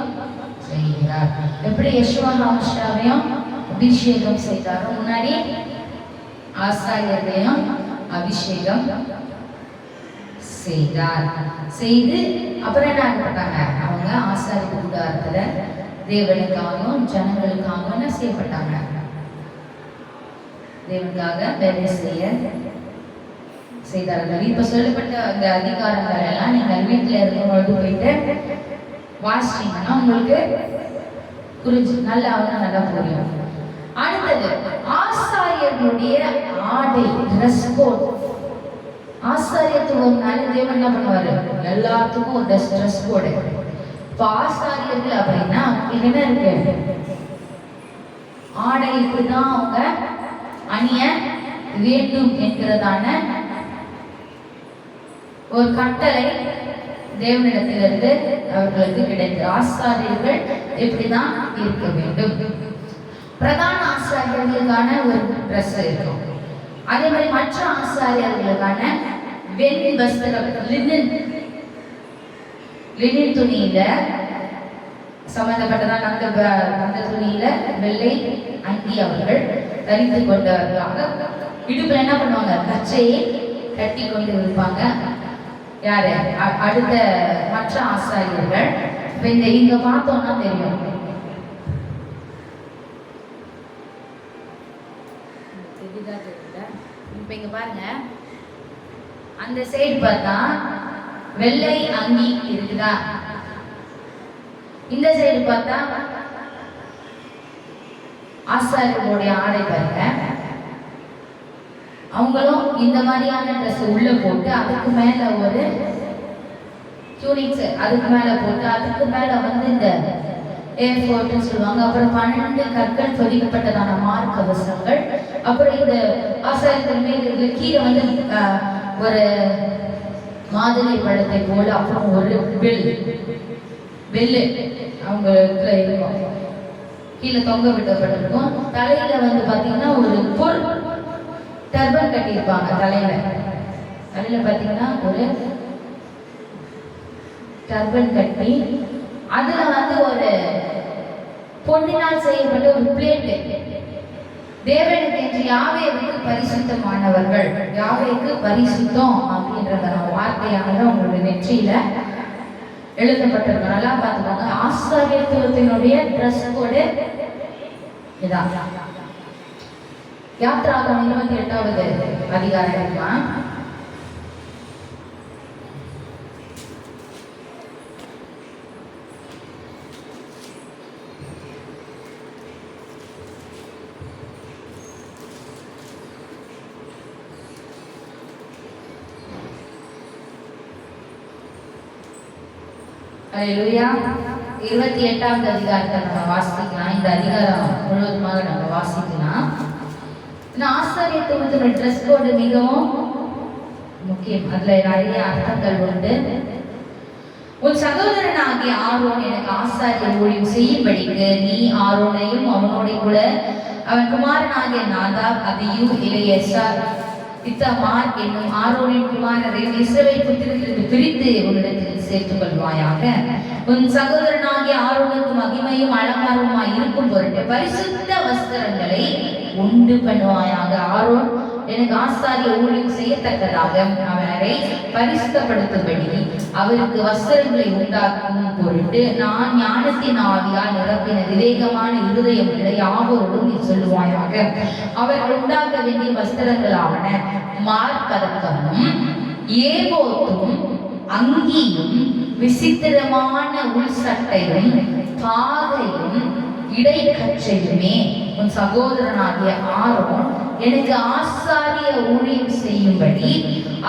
செய்கிறார். எப்படி யெஷுவா ஹாமஷாவையும் அபிஷேகம் செய்தாரோ, முன்னாடி ஆசாரியர்களையும் அபிஷேகம் செய்து அப்புறம் என்ன பண்ணாங்க, அவங்க ஆசாரிய கூடாரத்துல தேவனுக்காகவும் ஜனங்களுக்காகவும் என்ன செய்யப்பட்டாங்க, தேவனுக்காக வேலை செய்தார்கள். இப்ப சொல்லப்பட்ட அந்த அதிகாரங்கள் எல்லாம் நீங்கள் வீட்டுல இருக்கும்போது போயிட்டு வாசிச்சீங்கன்னா உங்களுக்கு நல்லா புரியும். அடுத்தது ஆசாரியர்களுடைய ஆடை, ட்ரெஸ் கோட். ஆசாரியத்துவம்னால தேவன் என்ன பண்ணுவாரு, எல்லாத்துக்கும் ஒரு ட்ரெஸ் கோடு. இப்ப ஆசாரியர்கள் அப்படின்னா என்ன இருக்கு, ஆடை இப்படிதான் அவங்க அணிய வேண்டும் என்கிறதான ஒரு கட்டளை தேவனிடத்திலிருந்து அவர்களுக்கு கிடைத்தது. ஆசாரியர்கள் இப்படிதான் இருக்க வேண்டும். பிரதான ஆசாரியர்களுக்கான ஒரு ட்ரெஸ் இருக்கும். அதே மாதிரி மற்ற ஆசாரியர்களுக்கான வெள்ளி வஸ்திரம், லினன் துணியில சம்பந்தப்பட்டதான் அந்த துணியில வெள்ளை அங்கி அவர்கள் தரித்து கொண்டவர்களாக இடுப்புல என்ன பண்ணுவாங்க, கச்சையை கட்டி கொண்டு இருப்பாங்க. யாரு, அடுத்த மற்ற ஆசாரியர்கள். இங்க பார்த்தோம்னா தெரியும், இப்ப இங்க பாருங்க, அந்த சைடு பார்த்தா வெள்ளை அங்கி இருக்குதா, இந்த சைடு பார்த்தா ஆசாரியர்களுடைய ஆடை பாருங்க. அவங்களும் இந்த மாதிரியான ட்ரெஸ் உள்ள போட்டு அதுக்கு மேல ஒரு டியூனிக்ஸ் அதுக்கு மேல போட்டு அதுக்கு மேல இந்த ஏர்போர்ட்னு சொல்லுவாங்க. அப்புறம் 12 கற்கள் பதிக்கப்பட்டதான மார்க் கவசங்கள். அப்புறம் இந்த ஆசாரியர்கள் மீது கீழே ஒரு மாதுளை பழத்தை போல அப்புறம் ஒரு வெள்ளு அவங்களுக்கு இருக்கும், கீழே தொங்க விட்டப்பட்டிருக்கும். தலையில பாத்தீங்கன்னா ஒரு டர்பன் கட்டியிருப்பாங்க. தலையில பாத்தீங்கன்னா ஒரு டர்பன் கட்டி அதுல ஒரு பொன்னினால் செய்யப்பட்ட ஒரு பிளேட். தேவனுக்கு என்று யாவேவுக்கு பரிசுத்தமானவர்கள், யாவேவுக்கு பரிசுத்தம் அப்படின்றத வார்த்தையானது உங்களுடைய நெற்றியில எழுதப்பட்டிருக்கும். நல்லா பார்த்துக்கோங்க. ஆசாரியத்துவத்தினுடைய ட்ரெஸ் கோடு இதான். யாத்ராகமம் 28வது அதிகாரம். அல்லேலூயா. 28வது அதிகாரத்தை நம்ம வாசிக்கலாம். இந்த அதிகாரம் முழுவதுமாக நம்ம வாசிக்கலாம். ஆசாரியத்துவத்தினுடைய ட்ரெஸ் கோடு மிகவும் முக்கியம். அதுல நிறைய அர்த்தங்கள் உண்டு. உன் சகோதரனாகிய ஆரோன் எனக்கு ஆசாரிய ஊழியம் செய்யும்படிக்கு நீ ஆரோனையும் அவனோட கூட அவன் குமாரனாகிய நாதாப், அபியூ, எலியாசார், இத்தாமார் என்னும் ஆரோனின் குமாரரை இஸ்ரவேல் புத்திரர்களுக்கு பிரித்து உன்னிடத்தில் சேர்த்துக் கொள்வாயாக. உன் சகோதரனாகிய ஆரோனுக்கு மகிமையும் அலங்காரமாய் இருக்கும் பொருட்டு பரிசுத்த வஸ்திரங்களை உண்டு பண்ணுவாயாக. ஆரோன் எனக்கு ஆசாரிய ஊழியம் செய்யத்தக்கதாக அவரை பரிசுத்தப்படுத்தும்படி அவருக்கு வஸ்திரங்களை உண்டாக்கும் பொருட்டு நான் ஞானத்தின் ஆவியால் நிரப்பின விவேகமான இருதயம் உள்ள யாவரோடும் நீ சொல்லுவாயாக. அவர்கள் உண்டாக்க வேண்டிய வஸ்திரங்களாவன மார்பதக்கமும் ஏபோத்தும் அங்கியும் விசித்திரமான உள் சட்டையும் பாகையும் இடைக்கச்சையுமே. உன் சகோதரனாகிய ஆரோன் எனக்கு ஆசாரிய ஊழியம் செய்யும்படி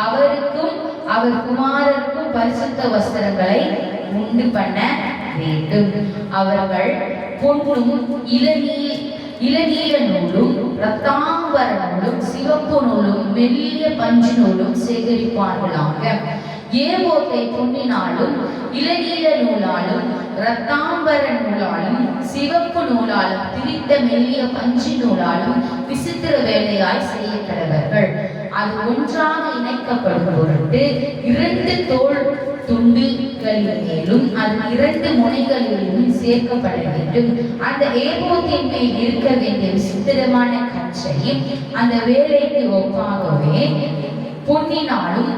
அவருக்கும் அவர் குமாரருக்கும் பரிசுத்த வஸ்திரங்களை உண்டு பண்ண வேண்டும். அவர்கள் பொன்னும் இளநீல நூலும் இரத்தாம்பர நூலும் சிவப்பு நூலும் மெல்லிய பஞ்சு நூலும் சேகரிப்பார்களாக. ஏபோத்தை பொன்னினாலும் இளநீல நூலாலும் இரத்தாம்பர நூலாலும் சிவப்பு நூலாலும் திரித்த மெல்லிய பஞ்சு நூலாலும் விசித்திர வேலையாய் செய்ய கடவர்கள். அது ஒன்றாக இணைக்கப்படும் பொருட்டு 2 தோள் துண்டுகளின் மேலும் அது 2 முனைகளிலும் சேர்க்கப்பட வேண்டும். அந்த ஏபோத்தின் மேல் இருக்க வேண்டிய விசித்திரமான கச்சை அந்த வேலைக்கு ஒப்பாகவே பொன்னினாலும்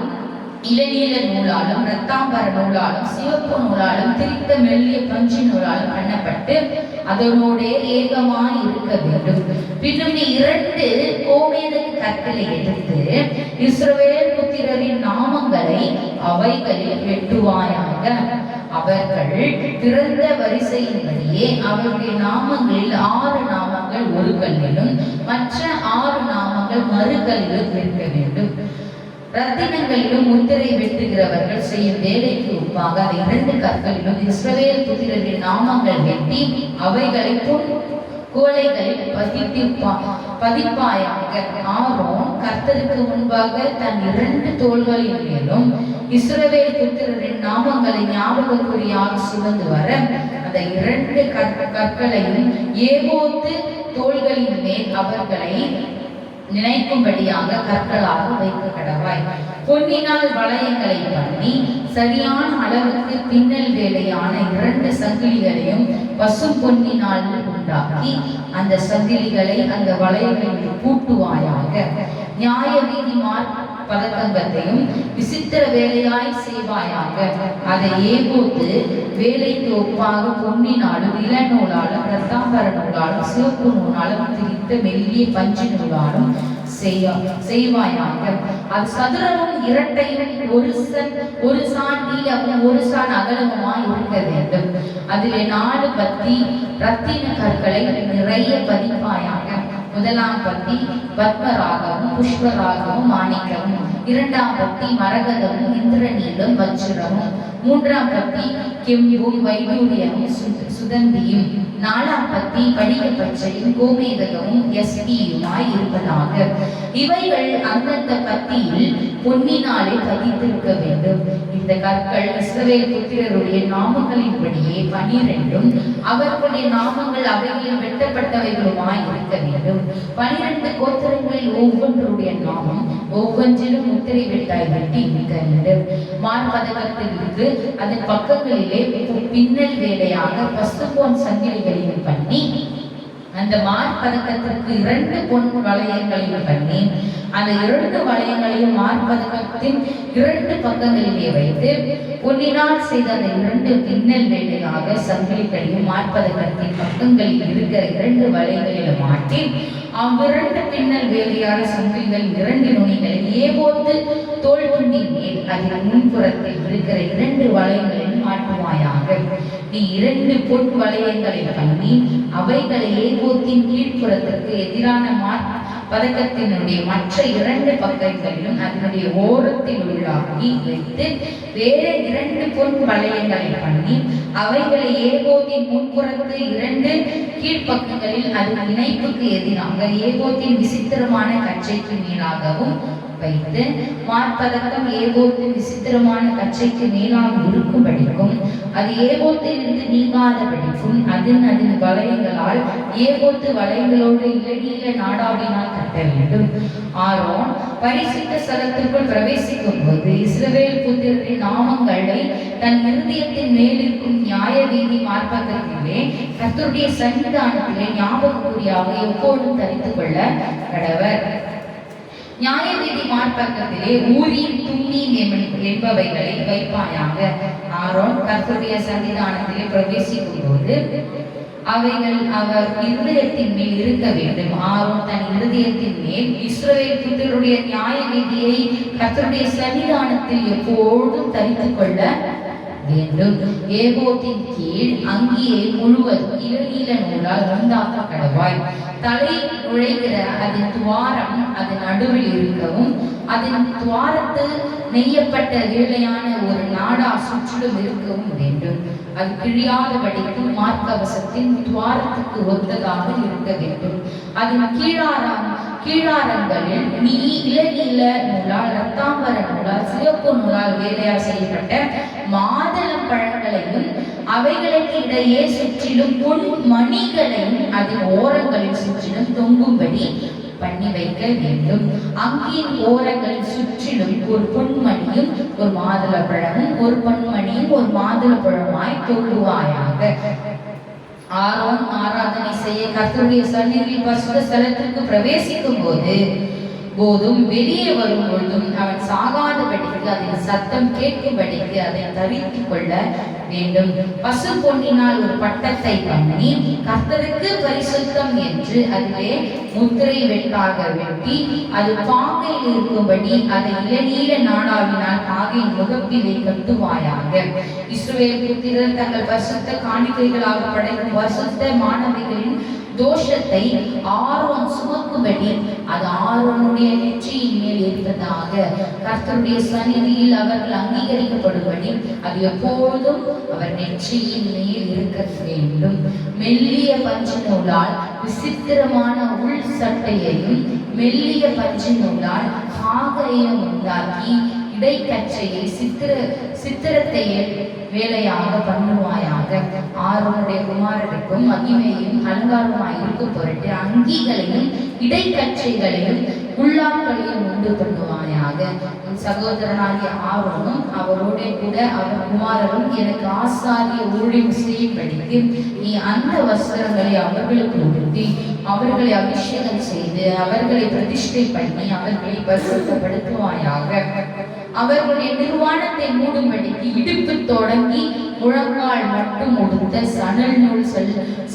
இளநீல நூலாலும் இரத்தாம்பர நூலாலும் சிவப்பு நூலாலும் திரித்த மெல்லிய பஞ்சு நூலாலும் பண்ணப்பட்டு அதனோட ஏகமாய் இருக்க வேண்டும். பின்னும் நீ 2 கோமேத கற்களை எடுத்து இஸ்ரவேல் புத்திரரின் நாமங்களை அவைகளில் வெட்டுவாயாக. அவர்கள் திறந்த வரிசையின்படியே அவருடைய நாமங்களில் 6 நாமங்கள் ஒரு கல்லிலும் மற்ற 6 நாமங்கள் மறுகல்லிலும் இருக்க வேண்டும். ரத்தினங்களிலும் முத்திரை வெட்டுகிறவர்கள் செய்யும் வேலைக்கு ஒப்பாக அதை 2 கற்களிலும் இஸ்ரவேல் புத்திரரின் நாமங்கள் வெட்டி அவைகளை கோலைகளில் பதிப்பாயாக. ஆரோன் கர்த்தருக்கு முன்பாக தன் 2 தோள்களின் மேலும் இஸ்ரவேல் புத்திரரின் நாமங்களை ஞாபகக்குறியாக சுமந்து வர அந்த 2 கற்களையும் ஏபோத்து தோள்களின் மேல் அவர்களை நினைக்கும்படியாக கற்களாக வைக்க கடவாய். பொன்னினால் வளையங்களை பண்ணி சரியான அளவுக்கு பின்னல் வேலையான 2 சங்கிலிகளையும் பசும் பொன்னினால் உண்டாக்கி அந்த சங்கிலிகளை அந்த வளையங்களில் பூட்டுவாயாக. நியாய நீதிமார் பதக்கங்கத்தையும் விசித்திர வேலையாய் செய்வாயாக. அதை ஏபோத்து வேலைக்கு ஒப்பாக பொன்னினாலும் இளநூலாலும் இரத்தாம்பர நூலாலும் சிவப்பு நூலாலும் திரித்த மெல்லிய பஞ்சு நூலாலும் செய்வாயாக. அது சதுரமும் இரட்டையும் ஒரு சான் நீளமும் ஒரு சான் அகலமுமாய் இருக்க வேண்டும். அதிலே 4 பத்தி ரத்தின கற்களை நிறைய பதிப்பாயாக. முதலாம் பத்தி பத்மராகவும் புஷ்பராகவும் மாணிக்கமும், 2ஆம் பத்தி மரகதமும் இந்திரநீலும் வஜ்ரமும், 3ஆம் பத்தி கெம்பும் வைடூரியமும் சுதந்தியும், 4ஆம் பத்தி படிக பச்சையும் கோமேதகமும் எஸ்பியுமாய் இருப்பதாக. இவைகள் அந்தந்த பத்தியில் பொன்னினாலே பதித்திருக்க வேண்டும். இந்த கற்கள் இஸ்ரவேல் புத்திரருடைய நாமங்களின்படியே 12ம் அவர்களுடைய நாமங்கள் அவைகளில் வெட்டப்பட்டவைகளுமாய் இருக்க வேண்டும். 12 கோத்திரங்களில் ஒவ்வொன்றுடைய நாமம் ஒவ்வொன்றிலும் முத்திரை வெட்டாய் வெட்டி இருக்க வேண்டும். மார்பதகத்திலிருந்து அதன் பக்கங்களிலே பின்னல் வேலையாக பசும்பொன் சங்கிலிகள் வளையங்களையும் பண்ணி, அந்த மார்பதக்கத்திற்கு 2 பொன் வளையங்களையும் பண்ணி, அந்த 2 வளையங்களையும் மார்பதக்கத்தின் 2 பக்கங்களிலே வைத்து, பொன்னினால் செய்த அந்த 2 பின்னல் வேலையாக சங்கிலிகளையும் மார்பதக்கத்தின் பக்கங்களில் இருக்கிற 2 வளையங்களிலும் மாட்டி, அவ்விரண்டு பின்னல் வேலையான சங்கிலிகள் 2 நுனிகளை ஏபோத்து தோல் துண்டின் மேல் அதில் முன்புறத்தில் இருக்கிற 2 வளையங்களில் மாட்டுவாயாக. நீ 2 பொன் வளையங்களை பண்ணி அவைகளை ஏபோத்தின் கீழ்ப்புறத்திற்கு எதிரான பதக்கத்தினுடைய மற்ற 2 பக்கங்களிலும் அதனுடைய ஓரத்தில் உள்ளாக்கி வைத்து, வேறு 2 பொன் வளையங்களை பண்ணி அவைகளை ஏபோத்தின் முன்புறத்து 2 கீழ்ப்பக்கங்களில் அதன் இணைப்புக்கு எதிராக ஏபோத்தின் விசித்திரமான கச்சைக்கு மேலாகவும் வைத்து, மார்பதக்கம் ஏபோத்தின் விசித்திரமான கச்சைக்கு மேலாக இருக்கும்படிக்கும் அது ஏபோத்தில் இருந்து நீங்காதபடிக்கும் அதன் வளையங்களால் ஏபோத்து வளையங்களோடு இளநீல நாடாவினால் கட்ட வேண்டும். ஆரோன் பரிசுத்த ஸ்தலத்திற்குள் பிரவேசிக்கும் போது இஸ்ரவேல் புத்திரரின் நாமங்களை தன் இருதயத்தின் மேலிருக்கும் நியாய வீதி மார்பகத்திலே கர்த்தருடைய சன்னிதானத்திலே ஞாபகக்குறியாக எப்போதும் தரித்துக் கொள்ள கடவர். நியாய வீதி மார்பகத்திலே ஊரீம் தும்மீம் என்பவைகளை வைப்பாயாக. ஆரோன் கர்த்தருடைய சன்னிதானத்திலே பிரவேசிக்கும் போது அவைகள் அவர் இருதயத்தின் மேல் இருக்க வேண்டும். ஆரோன் தன் இருதயத்தின் மேல் இஸ்ரவேல் புத்திரருடைய நியாய வீதியை கர்த்தருடைய சன்னிதானத்தில் எப்போதும் தரித்துக் கொள்ள வேண்டும். ஏபோத்தின் கீழ் அங்கியை முழுவதும் இளநீல நூலால் உண்டாக்க கடவாய். தலை நுழைகிற அதன் துவாரம் அதன் நடுவில் இருக்கவும், அதன் துவாரத்து நெய்யப்பட்ட வேலையான ஒரு நாடா சுற்றிலும் இருக்கவும் வேண்டும். அது கிழியாதபடிக்கு மார்க்கவசத்தின் துவாரத்துக்கு ஒத்ததாக இருக்க வேண்டும். அதன் கீழாரங்களில் நீ இளநீல நூலால், இரத்தாம்பர நூலால், சிவப்பு நூலால் வேலையால் செய்யப்பட்ட மாதளம் பழங்களையும் அவைகளுக்கு இடையே சுற்றிலும் பொன் மணிகளையும் அதன் ஓரங்களில் சுற்றிலும் தொங்கும்படி பண்ணி வைக்க வேண்டும். அங்கின் ஓரங்களில் சுற்றிலும் ஒரு பொன்மணியும் ஒரு மாதுள பழமும் ஒரு பொன்மணியும் ஒரு மாதுள பழமாய் தொங்குவாயாக. ஆரோன் ஆராதனை செய்ய கர்த்தருடைய சந்நிதியில் பரிசுத்த ஸ்தலத்திற்கு பிரவேசிக்கும் போதும் வெளியே வரும் பொழுதும் அவன் சாகாதபடிக்கு அதில் சத்தம் கேட்கும்படிக்கு அதை தரித்துக் கொள்ள வேண்டும். பசு பொன்னினால் ஒரு பட்டத்தை பண்ணி கர்த்தருக்கு பரிசுத்தம் என்று அதிலே முத்திரை வெட்டாக வெட்டி அது பாகையில் இருக்கும்படி அதை இளநீல நாடாவினால் பாகையின் முகப்பிலை கட்டுவாயாக. இஸ்ரவேல் புத்திரர் தங்கள் பரிசுத்த காணிக்கைகளாக படைக்கும் பரிசுத்த மாணவிகளின் தோஷத்தை ஆரோன் சுமக்கும்படி அது ஆரோனுடைய நெற்றியின் மேல் இருப்பதாக. கர்த்தருடைய சந்நிதியில் அவர்கள் அங்கீகரிக்கப்படும்படி அது எப்பொழுதும் அவர் நெற்றியின் மேல் இருக்க வேண்டும். மெல்லிய பஞ்சு நூலால் விசித்திரமான உள் சட்டையையும் மெல்லிய பஞ்சு நூலால் பாகையையும் உண்டாக்கி இடைக்கச்சையை சித்திரத்தை வேலையாக பண்ணுவாயாக. ஆரோனுடைய குமாரனுக்கும் மகிமையும் அலங்காரமாய் இருக்கும் பொருட்டு அங்கிகளையும் இடைக்கச்சைகளையும் உள்ளாக்களையும் உண்டு பண்ணுவாயாக. உன் சகோதரனாகிய ஆரோனும் அவரோட கூட அவர் குமாரரும் எனக்கு ஆசாரிய ஊழியம் செய்யும்படிக்கு நீ அந்த வஸ்திரங்களை அவர்களுக்கு உடுத்தி அவர்களை அபிஷேகம் செய்து அவர்களை பிரதிஷ்டை பண்ணி அவர்களை பரிசுத்தப்படுத்துவாயாக. அவர்களுடைய நிர்வாணத்தை மூடும்படிக்கு இடுப்பு தொடங்கி முழங்கால் மட்டும் உடுத்த சணல் நூல்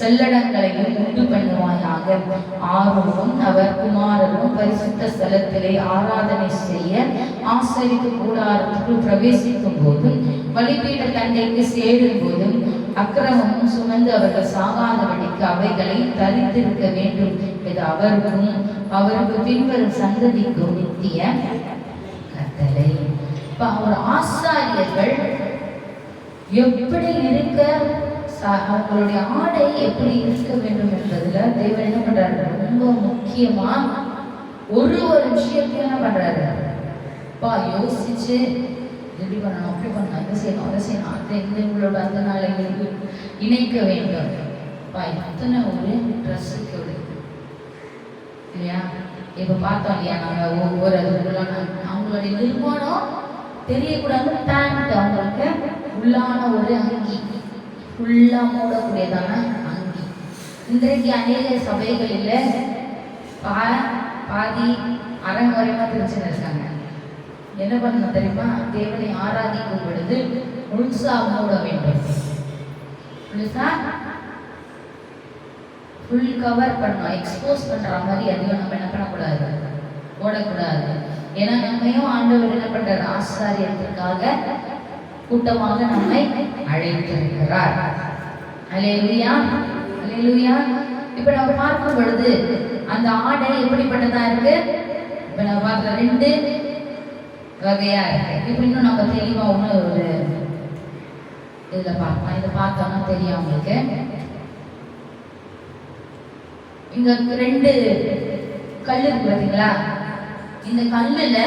செல்லடங்களையும் உண்டு பண்ணுவாயாக. ஆரோனும் அவர் குமாரரும் பரிசுத்த ஸ்தலத்திலே ஆராதனை செய்ய ஆசரிப்பு கூடாரத்துக்குள் பிரவேசிக்கும் போதும் பலிபீட தண்டைக்கு சேரும் போதும் அக்கிரமமும் சுமந்து அவர்கள் சாகாதபடிக்கு அவைகளை தரித்திருக்க வேண்டும். இது அவருக்கும் அவருக்கு பின்வரும் சந்ததிக்கும் நித்திய கட்டளை. ஒரு ஆசாரியர்கள் எப்படி இருக்க, அவங்களுடைய ஆடை எப்படி இருக்க வேண்டும் என்பதுல தேவன் என்ன பண்றாரு, ரொம்ப முக்கியமா ஒரு விஷயத்தையும் என்ன பண்றாரு, யோசிச்சு எப்படி பண்ணணும், அப்படி பண்ணணும், அதை செய்யணும், அதை செய்யணும், அதை இவங்களோட அந்த நாளை இணைக்க வேண்டும். எத்தனை ஒரு ட்ரெஸ்ஸுக்கு இல்லையா? இப்போ பார்த்தோம் இல்லையா, நாங்கள் ஒவ்வொரு அவங்களுடைய நிர்மாணம் தெரியக்கூடாது. பேண்ட் அவங்களுக்கு உள்ளான ஒரு அங்கி, ஃபுல்லாக மூடக்கூடியதான அங்கி, இன்றைக்கு அநேக சபைகளில் பாதி அரைகுறைமா பிரிச்சுன்னு இருக்காங்க. என்ன பண்ணணும் தெரியுமா? தேவனை ஆராதிக்கும் பொழுது முழுசா மூட வேண்டும். முழுசா ஃபுல் கவர் பண்ணணும். எக்ஸ்போஸ் பண்ற மாதிரி அதையும் நம்ம என்ன பண்ணக்கூடாது, ஓடக்கூடாது. ஏன்னா நம்மையும் ஆண்டவர் என்ன பண்றாரு? ஆசாரியத்திற்காக கூட்டமாக நம்மை அழைத்திருக்கிறார். அல்லேலூயா, அல்லேலூயா. இப்ப நம்ம பார்க்கும் பொழுது அந்த ஆடை எப்படிப்பட்டதா இருக்கு? இப்ப நம்ம பார்க்கிற 2 வகையா இருக்கு. இப்ப இன்னும் நம்ம தெளிவா ஒண்ணு ஒரு இதுல பார்க்கலாம். இதை பார்த்தோம்னா தெரியும் உங்களுக்கு. இங்க 2 கல் இருக்கு பார்த்தீங்களா? இந்த கல்லுல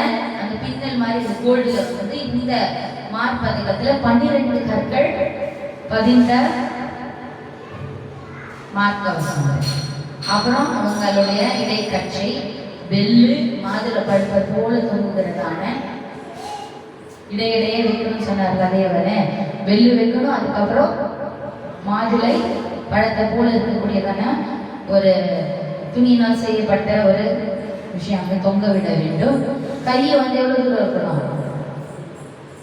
அந்த பின்னல் மாதிரி கோல்டுல வந்து இந்த மார்பதிகத்துல 12 கற்கள் பதிந்த மார்க்கவசம். அப்புறம் அவங்களுடைய இடைக்கச்சை வெள்ளு மாதுள பழுப்பை போல தொங்குகிறதான இடையிடையே வைக்கணும்னு சொன்னார் கதையவரே. வெள்ளு வைக்கணும், அதுக்கப்புறம் மாதுளை பழத்தை போல இருக்கக்கூடியதான ஒரு துணியினால் செய்யப்பட்ட ஒரு விஷயம் அங்கே தொங்க விட வேண்டும். கையை வந்து எவ்வளவு தூரம் இருக்கணும்?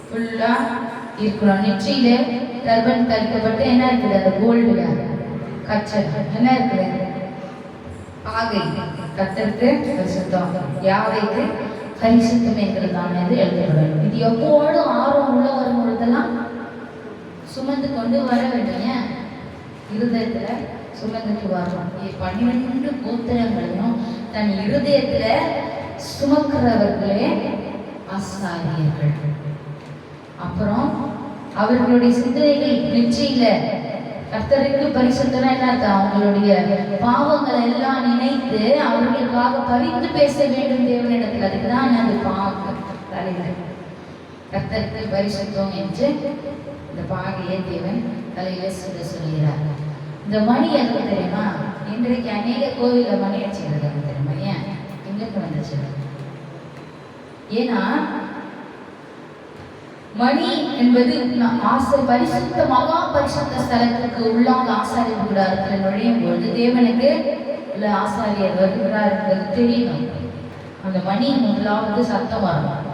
ஃபுல்லா இருக்கணும். நெற்றியில டர்பன் தரிக்கப்பட்டு என்ன இருக்குது? அந்த கோல்டுல கச்சை என்ன இருக்குது? பாகை. கத்தருக்கு பரிசுத்தம், யாவைக்கு பரிசுத்தம் என்கிறதான இது எழுதப்படும். இது எப்போதும் ஆர்வம் உள்ள வரும் பொழுதெல்லாம் சுமந்து கொண்டு வர வேண்டும். இருதயத்துல சுமந்துட்டு வரணும். 12 கோத்திரங்களையும் தன் இருதயத்துல சுமக்கிறவர்களே ஆசாரியர்கள். அப்புறம் அவர்களுடைய சிந்தனைகள் நெற்றியில கர்த்தருக்கு பரிசுத்தனா என்ன? அவங்களுடைய பாவங்களை எல்லாம் நினைத்து அவர்களுக்காக பரிந்து பேச வேண்டும் தேவனிடத்தில். அதுக்குதான் அந்த பாவம் தலையில கர்த்தருக்கு பரிசுத்தம் என்று இந்த பாகையை தேவன் தலையில சொல்லுகிறார். இந்த மணி எதுக்கு தெரியுமா? இன்றைக்கு அநேக கோவில மணி அடிச்சுக்கிறது தெரியுமா? ஏன் எங்களுக்கு வந்துச்சு? ஏன்னா மணி என்பது பரிசுத்த மகா பரிசுத்த ஸ்தலத்துக்கு உள்ளாக ஆசாரியர் கூடாரத்தில் நுழையும் பொழுது தேவனுக்கு உள்ள ஆசாரியர் வருகிறார் என்பது தெரியணும். அந்த மணி முதலாவது சத்தம் வரும்.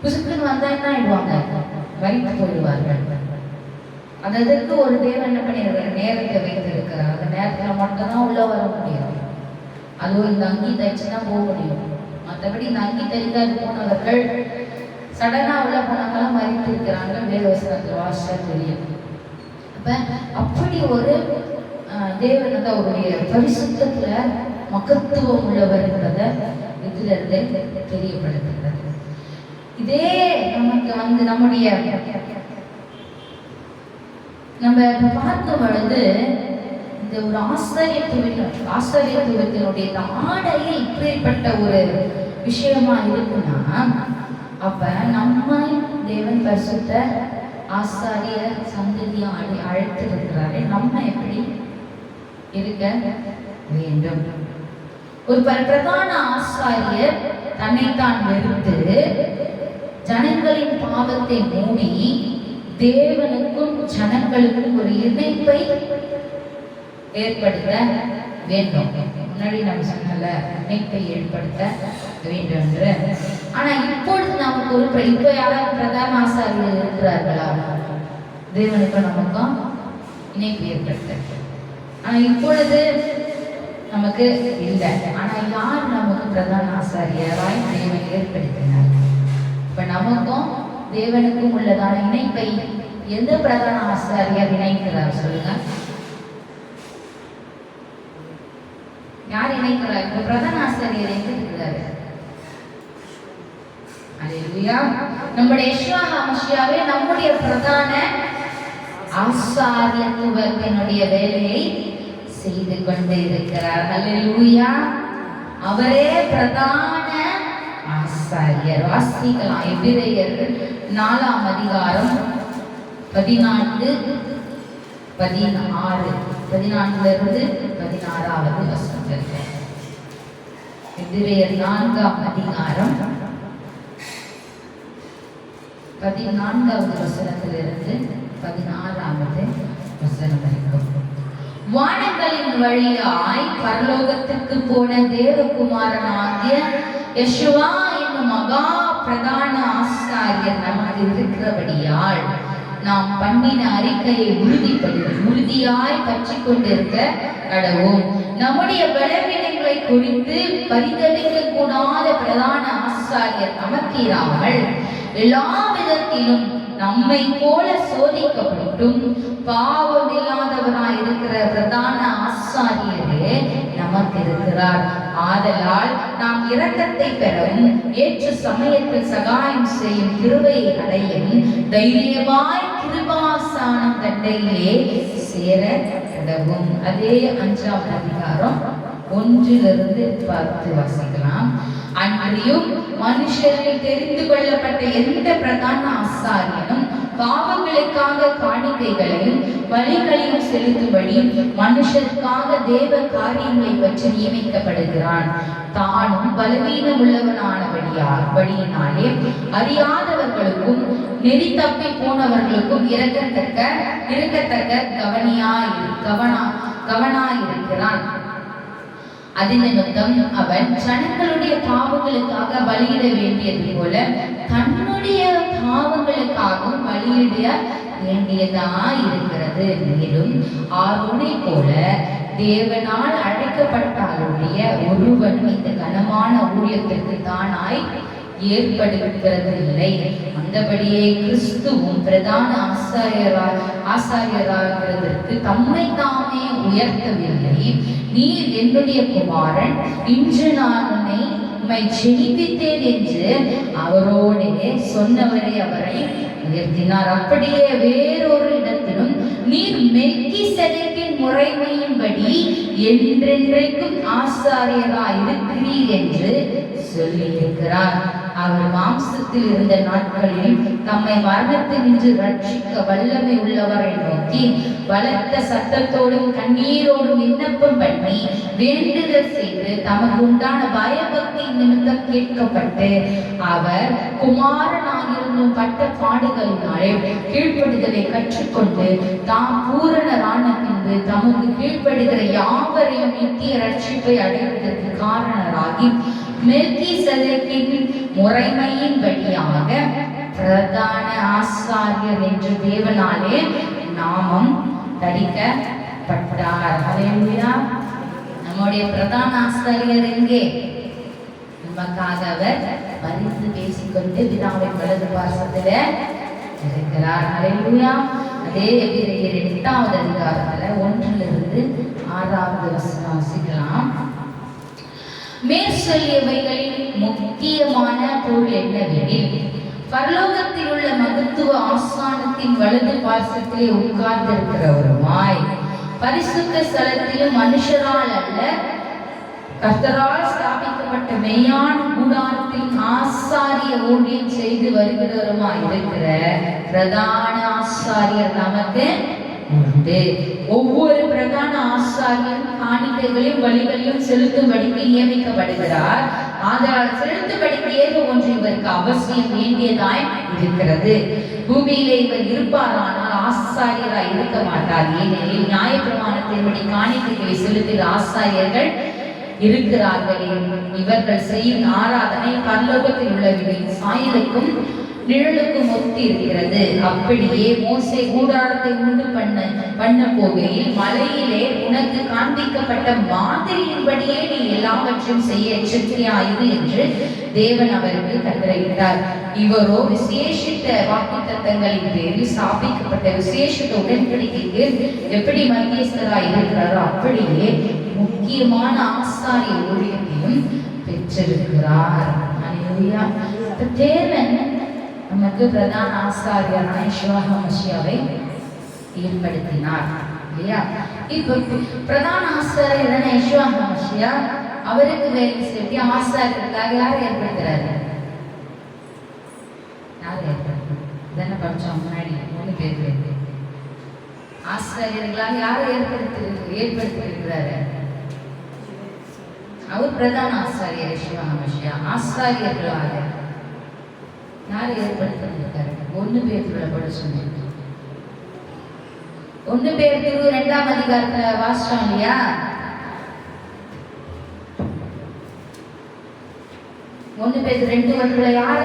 புசுக்குன்னு வந்தா என்ன ஆயிடுவாங்க? வரித்து போயிடுவார்கள். அதற்கு ஒரு தேவன் என்ன பண்ணிருக்காரு? நேரத்தை வைத்திருக்கிறார். அந்த நேரத்துல மட்டும்தான் உள்ள வர முடியும். அதுவும் இந்த அங்கி தைச்சுதான் போக முடியும். மற்றபடி இந்த அங்கி தைக்காது போனவர்கள் சடனா உள்ள போனாங்களாம் மறித்து இருக்கிறாங்க. வேதவசனத்தில் வாசிச்சா தெரியும். அப்ப அப்படி ஒரு தேவன் வந்து அவருடைய பரிசுத்தத்துல மகத்துவம் உள்ளவர் என்பதை இதுல இருந்து தெரியப்படுத்துகிறது. இதே நமக்கு வந்து நம்முடைய நம்ம பார்க்கும் பொழுது இந்த ஒரு ஆசாரியத்துவத்தினுடைய ஆடையே இப்படிப்பட்ட ஒரு விஷயமா இருக்குன்னா, அப்ப நம்ம தேவன் பரிசுத்த ஆசாரிய சந்ததியா அழைத்திருக்கிறாரே, நம்ம எப்படி இருக்க வேண்டும்? ஒரு பிரதான ஆசாரியர் தன்னைத்தான் வெறுத்து ஜனங்களின் பாவத்தை மூடி தேவனுக்கும் ஜனங்களுக்கும் ஒரு இணைப்பை ஏற்படுத்த வேண்டும். முன்னாடி நம்ம சொன்னல இணைப்பை ஏற்படுத்த வேண்டும் என்று. ஆனா இப்பொழுது நமக்கு ஒரு இப்ப யாராவது பிரதான ஆசாரியர் இருக்கிறார்களா? தேவனுக்கும் நமக்கும் இணைப்பு ஏற்படுத்த. ஆனா இப்பொழுது நமக்கு இல்லை. ஆனா யார் நமக்கு பிரதான ஆசாரியராய் தேவன் ஏற்படுத்தினார்? இப்ப நமக்கும் தேவனுக்கும் உள்ளதான இணைப்பை எந்த பிரதான ஆசாரியர் இணைக்கிறார் சொல்லுங்க? யார் இணைக்கிறார்? இப்ப பிரதான ஆசாரியர் எங்க இருக்கிறாரு? அல்லேலூயா. நம்முடைய யெஷுவா ஹமஷியாவே நம்முடைய பிரதான ஆசாரியத்துவத்தினுடைய வேலையை செய்து கொண்டு இருக்கிறார். அல்லேலூயா. அவரே பிரதான ஆசாரியர். வாசிக்கலாம் எபிரேயர் 4ஆம் அதிகாரம் 14, 16, 14 16வது வசனம். எபிரேயர் 4ஆம் அதிகாரம் 14வது வசனத்திலிருந்து 16வது வசனம் வரைக்கும். வானங்களின் வழியாய் பரலோகத்துக்கு போன தேவகுமாரனாகிய யெஷுவா என்னும் மகா பிரதான ஆசாரியர் நமக்கு இருக்கிறபடியால் நாம் பண்ணின அறிக்கையை உறுதியாய் பற்றி கொண்டிருக்க கடவும். நம்முடைய பலவீனங்களை குறித்து பரிதவிக்க கூடாத பிரதான ஆசாரியர் நமக்கு இராமல் எல்லா விதத்திலும் நம்மை போல சோதிக்கப்பட்டும் பாவம் இல்லாதவராய் இருக்கிற பிரதான ஆசாரியரே நமக்கு இருக்கிறார். ஆதலால் நாம் இரக்கத்தை பெறவும் ஏற்ற சமயத்தில் சகாயம் செய்யும் கிருபையை அடையும் தைரியமாய் கிருபாசனம் தண்டையிலே சேர கடவும். அதே 5ஆம் அதிகாரம் 1-10 வாசிக்கலாம். அன்றியும் மனுஷரில் தெரிந்து கொள்ளப்பட்ட எந்த பிரதான ஆசாரியனும் பாவங்களுக்காக காணிக்கைகளையும் பலிகளையும் செலுத்தும்படி மனுஷருக்காக தேவ காரியங்களை பற்றி நியமிக்கப்படுகிறான். தானும் பலவீனம் உள்ளவனானபடியினாலே அறியாதவர்களுக்கும் நெறி தப்பி போனவர்களுக்கும் இருக்கத்தக்க கவனாயிருக்கிறான். அதிநிமித்தம் அவன் ஜனங்களுடைய பாவங்களுக்காக பலியிட வேண்டியது போல தன்னுடைய பாவங்களுக்காகவும் பலியிட வேண்டியதா இருக்கிறது. மேலும் ஆரோனை போல தேவனால் அழைக்கப்பட்டாலுடைய ஒருவன் இந்த கனமான ஊழியத்திற்கு தானாய் ஏற்படுகிறது இல்லை. அந்தபடியே கிறிஸ்துவும் பிரதான ஆசாரியராகிறதற்கு தம்மை தாமே உயர்த்தவில்லை. நீர் என்னுடைய குமாரன், இன்று நான் உம்மை ஜெனிப்பித்தேன் என்று அவரோடே சொன்னவரே அவரை உயர்த்தினார். அப்படியே வேறொரு இடத்திலும் நீர் மெல்கிசேதேக்கின் முறைமையின்படி என்றென்றைக்கும் ஆசாரியராய் இருக்கிறீர் என்று சொல்லியிருக்கிறார். அவர் மாம்சத்தில் இருந்த நாட்களில் தம்மை மரணத்தினின்று ரட்சிக்க வல்லமை உள்ளவரை நோக்கி பலத்த சத்தத்தோடும் கண்ணீரோடும் விண்ணப்பம் பண்ணி வேண்டுதல் செய்து தமக்கு உண்டான பயபக்தி நிமித்தம் கேட்கப்பட்டு அவர் குமாரனாகிருந்தும் பட்ட பாடுகளினாலே கீழ்ப்படுதலை கற்றுக்கொண்டு தாம் பூரணரான பின்பு தமக்கு கீழ்ப்படுகிற யாவரையும் நித்திய ரட்சிப்பை அடைவதற்கு காரணராகி மெல்கிசேதேக்கின் முறைமையின்படியாக பிரதான ஆசாரியர் என்று தேவனாலே நாமம் தரிக்கப்பட்டார். ஹல்லேலூயா. நம்முடைய பிரதான ஆசாரியர் எங்கே? நமக்காக அவர் பரிந்து பேசிக்கொண்டு பிதாவின் வலது பார்சத்தில் இருக்கிறார். ஹல்லேலூயா. அதே எபிரேயர் 8ஆவது அதிகாரத்துல 1-6 வாசிக்கலாம். மேற்சொல்லியவைகளின் முக்கியமான பொருள் என்னவெனில், பரலோகத்தில் உள்ள மகத்துவ ஆசானத்தின் வலது பார்சத்திலே உட்கார்ந்திருக்கிறவருமாய் பரிசுத்த ஸ்தலத்திலும் மனுஷரால் அல்ல கர்த்தரால் ஸ்தாபிக்கப்பட்ட மெய்யான கூடாரத்தில் ஆசாரிய ஊழியம் செய்து வருகிறவருமாய் இருக்கிற பிரதான ஆசாரியர் நமக்கு உண்டு. ஒவ்வொரு பிரதான ஆசாரியரும் காணிக்கைகளையும் பலிகளையும் செலுத்தும்படிக்கு நியமிக்கப்படுகிறார். ஆதலால் செலுத்தும்படிக்கு ஏதோ ஒன்று இவருக்கு அவசியம் வேண்டியதாய் இருக்கிறது. பூமியிலே இவர் இருப்பாரானால் ஆசாரியராய் இருக்க மாட்டார். ஏனெனில் நியாயப்பிரமாணத்தின்படி காணிக்கைகளை செலுத்துகிற ஆசாரியர்கள் இருக்கிறார்களே. இவர்கள் செய்யும் ஆராதனை பரலோகத்தில் உள்ளவர்களின் சாயலுக்கும் நிழலுக்கும் ஒத்தி இருக்கிறது. அப்படியே மோசே கூடாரத்தை உண்டு பண்ண போகையில் மலையிலே உனக்கு காண்பிக்கப்பட்ட மாதிரியின்படியே நீ எல்லாவற்றையும் செய்ய எச்சரிக்கையாயிரு என்று தேவன் அவருக்கு கட்டளையிட்டார். இவரோ விசேஷித்த வாக்குத்தத்தங்களின் பேரில் ஸ்தாபிக்கப்பட்ட விசேஷித்த உடன்படிக்கைக்கு எப்படி மத்தியஸ்தராய் இருக்கிறாரோ அப்படியே முக்கியமான ஆசாரிய ஊழியத்தையும் பெற்றிருக்கிறார். ஹல்லேலூயா. தேவன் நமக்கு பிரதான ஆசாரியரான யெஷுவா மசியாவை ஏற்படுத்தினார் இல்லையா? இப்போ பிரதான ஆசாரியரான யெஷுவா மசியா அவருக்கு வேலை செய்ய ஆசாரியர்களுக்காக யார் ஏற்படுத்துறாரு? யார் ஏற்படுத்துறாரு? இதென்ன படிச்சோம் முன்னாடி 3 பேர் ஆசாரியர்களாக யார் ஏற்படுத்தியிருக்கிறாரு? அவர் பிரதான ஆசாரியர் யெஷுவா மசியா. ஆசாரியர்களாக யார் ஏற்படுத்திருக்காரு? 1 பேதுருல படிச்சோம். 1 பேதுரு 2ஆம் அதிகாரத்துல வாசிச்சோம் இல்லையா? ஒன்று பேதுரு 2 யார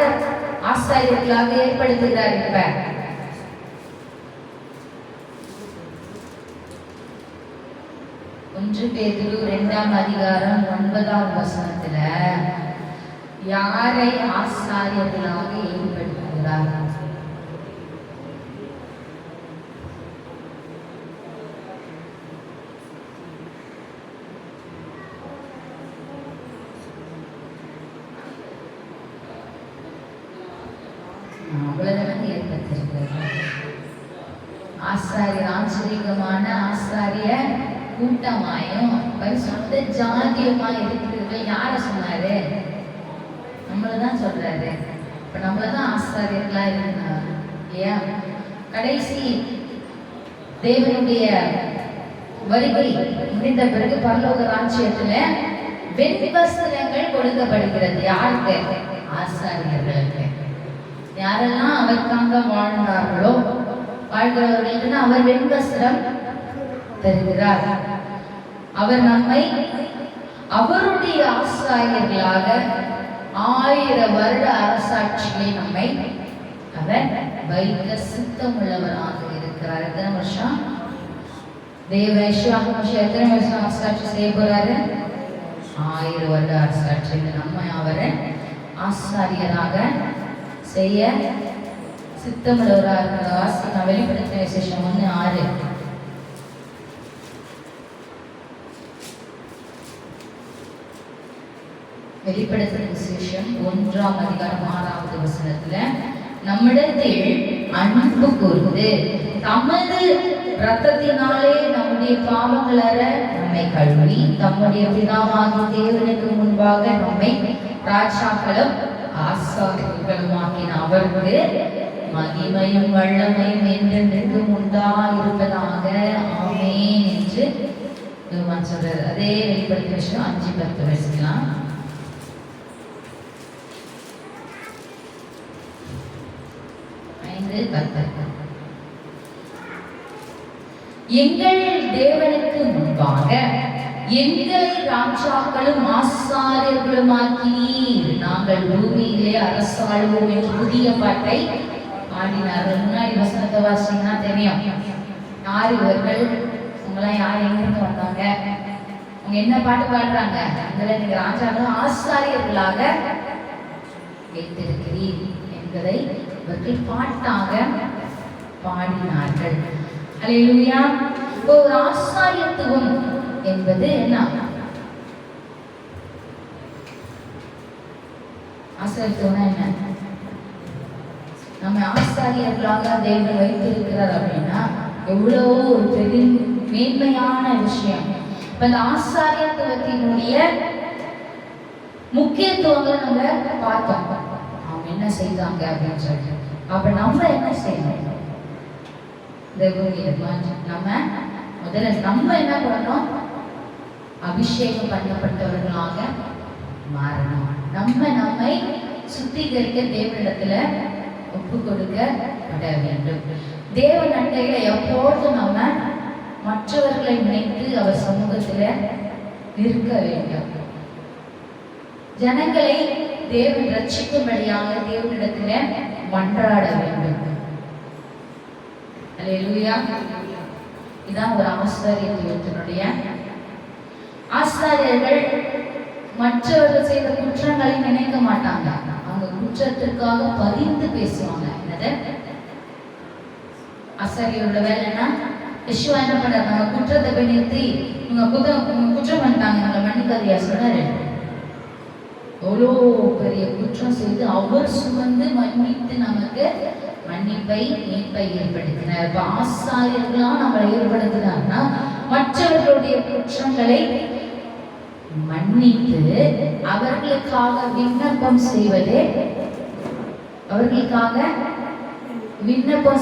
ஆசாரியர்களாக ஏற்படுத்துகிறார்? இப்ப 1 பேதுரு 2ஆம் அதிகாரம் 9ஆம் வசனத்துல யாரை ஆசாரியர்களாக ஏற்படுத்துகிறார்? அவ்வளவுதான் ஏற்படுத்திருக்கிறார். ஆசாரியர் ஆச்சரியமான ஆசாரிய கூட்டமாயும் பரிசுத்த ஜாதியுமாய் இருக்கிறது. யார சொன்னாரு? நம்மளதான் சொல்றாரு. இப்ப நம்மளதான் ஆசாரியர்களா இருந்தார் இல்லையா? கடைசி தேவனுடைய வருகை முடிந்த பிறகு பரலோக ராஜ்யத்துல வெண்வஸ்திரங்கள் கொடுக்கப்படுகிறது. யாருக்கு? ஆசாரியர்களுக்கு. யாரெல்லாம் அவருக்காக வாழ்ந்தார்களோ வாழ்கிறவர்களுக்கு அவர் வெண்வஸ்திரம் தருகிறார். அவர் நம்மை அவருடைய ஆசாரியர்களாக 1000 வருட அரசாட்சியை நம்மை அவர் வைக்க சித்தமுள்ளவராக இருக்கிறார். எத்தனை வருஷம் எத்தனை வருஷம் அரசாட்சி செய்ய போறாரு? 1000 வருட அரசாட்சி. நம்ம அவரை ஆசாரியராக செய்ய சித்தமுள்ளவராக இருக்கிற வாசி. நான் வெளிப்படுத்தின விசேஷம் 1:6. வெளிப்படுத்தின விசேஷம் 1ஆம் அதிகாரம் 6வது வசனத்துல நம்மிடத்தில் அன்பு கூர்ந்து தமது இரத்தத்தினாலே நம்முடைய பாவங்களற நம்மை கழுவி தம்முடைய பிதாவாகிய தேவனுக்கு முன்பாக நம்மை ராஜாக்களும் ஆசாரியர்களுமாக்கின அவருக்கு மகிமையும் வல்லமையும் என்றென்றைக்கும் உண்டாயிருப்பதாக ஆமென் என்று சொல்றாரு. அதே வெளிப்படுத்தின விஷயம் 5:10 வச்சுக்கலாம். எங்கள் தேவனுக்கு முன்பாக எங்களை ராஜாக்களும் ஆசாரியர்களுமாக்கினீர், நாங்கள் பூமியிலே அரசாளுவோம் என்று புதிய பாட்டை பாடினார்கள். முன்னாடி வசனத்தை வாசிங்கன்னா தெரியும் யார் இவர்கள், உங்களாம் யார் எங்கிருந்து வந்தாங்க, அவங்க என்ன பாட்டு பாடுறாங்க. எங்களை நீங்க ராஜாக்களும் ஆசாரியர்களாக வைத்திருக்கிறீர் என்பதை இவர்கள் பாட்டாக பாடினார்கள். அல்லேலூயா. ஒரு ஆசாரியத்துவம் என்பது என்ன? ஆசாரியத்துவம்னா என்ன? நம்ம ஆசாரியர்களாக தேவன் வைத்திருக்கிறார் அப்படின்னா எவ்வளவோ ஒரு பெரிய மேன்மையான விஷயம். இப்ப இந்த ஆசாரியத்துவத்தினுடைய முக்கியத்துவங்களை நம்ம பார்த்தோம். அவங்க என்ன செய்தாங்க அப்படின்னு சொல்லிட்டு. அப்ப நம்ம என்ன செய்யணும்? நம்ம முதல்ல நம்ம என்ன பண்ணணும்? அபிஷேகம் பண்ணப்பட்டவர்களாக மாறணும். நம்மை சுத்திகரிக்க தேவனிடத்துல ஒப்பு கொடுக்கப்பட வேண்டும். தேவன் அண்டையில எப்போதும் நம்ம மற்றவர்களை நினைத்து அவர் சமூகத்துல நிற்க வேண்டும். ஜனங்களை தேவன் ரட்சிக்கும்படியாக தேவனிடத்துல மன்றாட வேண்டும். அல்லேலூயா. இதான் ஒரு ஆசாரியத்துவத்தினுடைய. ஆசாரியர்கள் மற்றவர்கள் செய்த குற்றங்களை நினைக்க மாட்டாங்க. அவங்க குற்றத்திற்காக பரிந்து பேசுவாங்க. என்னது ஆசாரியோட வேலைன்னா யெஷுவா என்ன பண்றாரு? நம்ம குற்றத்தை போய் நிறுத்தி இவங்க குற்றம் பண்ணிட்டாங்க, நம்மளை மன்னிக்காதையா சொன்னாரு. எவ்வளோ பெரிய குற்றம் செய்து அவர் சுமந்து மன்னித்து நமக்கு மன்னிப்பை மீட்பை ஏற்படுத்தினார். இப்ப ஆசாரியர்களா நம்மளை ஏற்படுத்தினார்னா மற்றவர்களுடைய குற்றங்களை மன்னித்து அவர்களுக்காக விண்ணப்பம்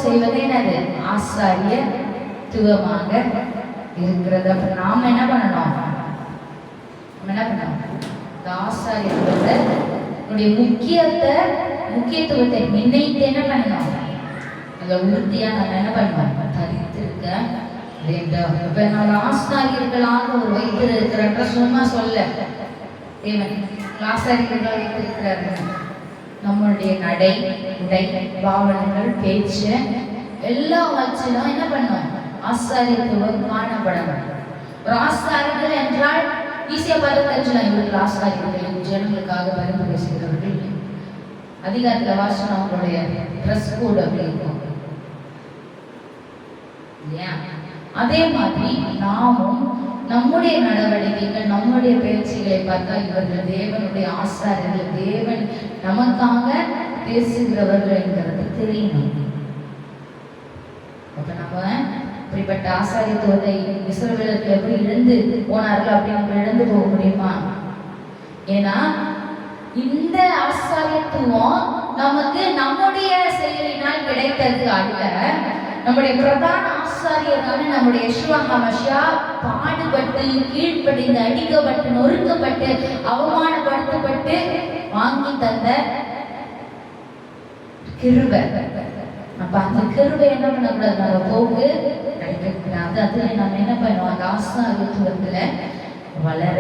செய்வதே என்னது? ஆசாரியத்துவமாக இருக்கிறது. அப்ப நாம என்ன பண்ணணும்? ஆசாரியத்துவத்தை முக்கியத்துவத்தை நினைத்து என்ன பண்ணணும்? அதை உறுதியா நம்ம என்ன பண்ணணும்? தரித்திருக்க இப்ப நம்ம ஆசாரியர்களாக ஒரு வைத்திருக்கிற சும்மா சொல்ல தேவன் ஆசாரியர்களாக வைத்திருக்கிறார்கள். நம்மளுடைய நடை, உடை, பாவனைகள், பேச்சு எல்லாம் வச்சுதான் என்ன பண்ணோம்? ஆசாரியத்துவம் காணப்படணும். ஒரு ஆசாரியர்கள் என்றால் ஈஸியா பார்த்து தெரிஞ்சுலாம், இவர்கள் ஆசாரியர்கள், ஜனங்களுக்காக பரிந்து பேசுகிறவர்கள். அதிகாரத்துல வாசனம் அவங்களுடைய ட்ரெஸ் கோட் அப்படி இருக்கும். அதே மாதிரி நாமும் நம்முடைய நடவடிக்கைகள், நம்முடைய பேச்சுகளை பார்த்தா இவர்கள் தேவனுடைய ஆசாரியர்கள், தேவன் நமக்காக பேசுகிறவர்கள் என்கிறது தெரியணும். அப்ப நம்ம இப்படிப்பட்ட ஆசாரியத்துவத்தை இஸ்ரவேலர்கள் எப்படி இழந்து போனார்கள் அப்படி நம்ம இழந்து போக முடியுமா? ஏன்னா இந்த ஆசாரியத்துவம் நமக்கு நம்முடைய செயலினால் கிடைத்தது அல்ல. நம்முடைய பிரதான ஆசாரியரான நம்முடைய யெஷுவா ஹமஷியா பாடுபட்டு, கீழ்ப்படிந்து, அடிக்கப்பட்டு, நொறுக்கப்பட்டு, அவமானப்படுத்தப்பட்டு வாங்கி தந்த கிருபை. அப்ப அந்த கிருபை என்ன பண்ணக்கூடாது? நம்ம போக்கு கிடைக்கக்கூடாது. அதுல நம்ம என்ன பண்ணுவோம்? அந்த ஆசாரியத்துவத்துல வளர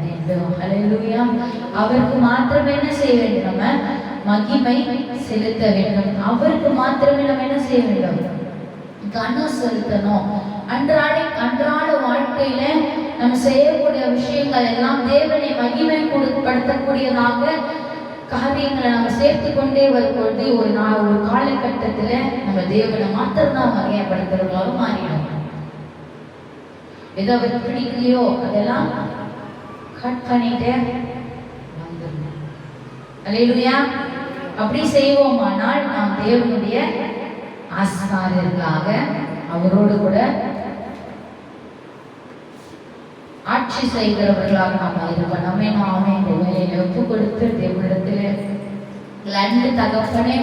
வேண்டும். ஹல்லேலூயா. அவருக்கு மாத்திரமே என்ன செய்ய வேண்டும்? நம்ம மகிமை செலுத்த வேண்டும். அவருக்கு மாத்திரமே நம்ம என்ன செய்ய வேண்டும்? கனம் செலுத்தணும். அன்றாட வாழ்க்கையில நம்ம செய்யக்கூடிய விஷயங்கள் எல்லாம் தேவனை மகிமை படுத்தக்கூடியதாக காரியங்களை நம்ம சேர்த்து கொண்டே வரும்பொழுது ஒரு காலகட்டத்துல நம்ம தேவனை மாத்திரம்தான் மகிமைப்படுத்துறவங்களாக மாறிடும். ஏதோ அவருக்கு பிடிக்கலையோ அதெல்லாம் கட் பண்ணிட்டே வந்துடணும். அல்லேலூயா. அப்படி செய்வோமானால் நாம் தேவனுடைய ஆசாரியர்களாக அவரோடு கூட ஆட்சி செய்கிறவர்களாக நாம் இருப்போம். நாமே இந்த வேலையில ஒப்பு கொடுத்து தேவனிடத்திலே அன்பு தகப்பனே,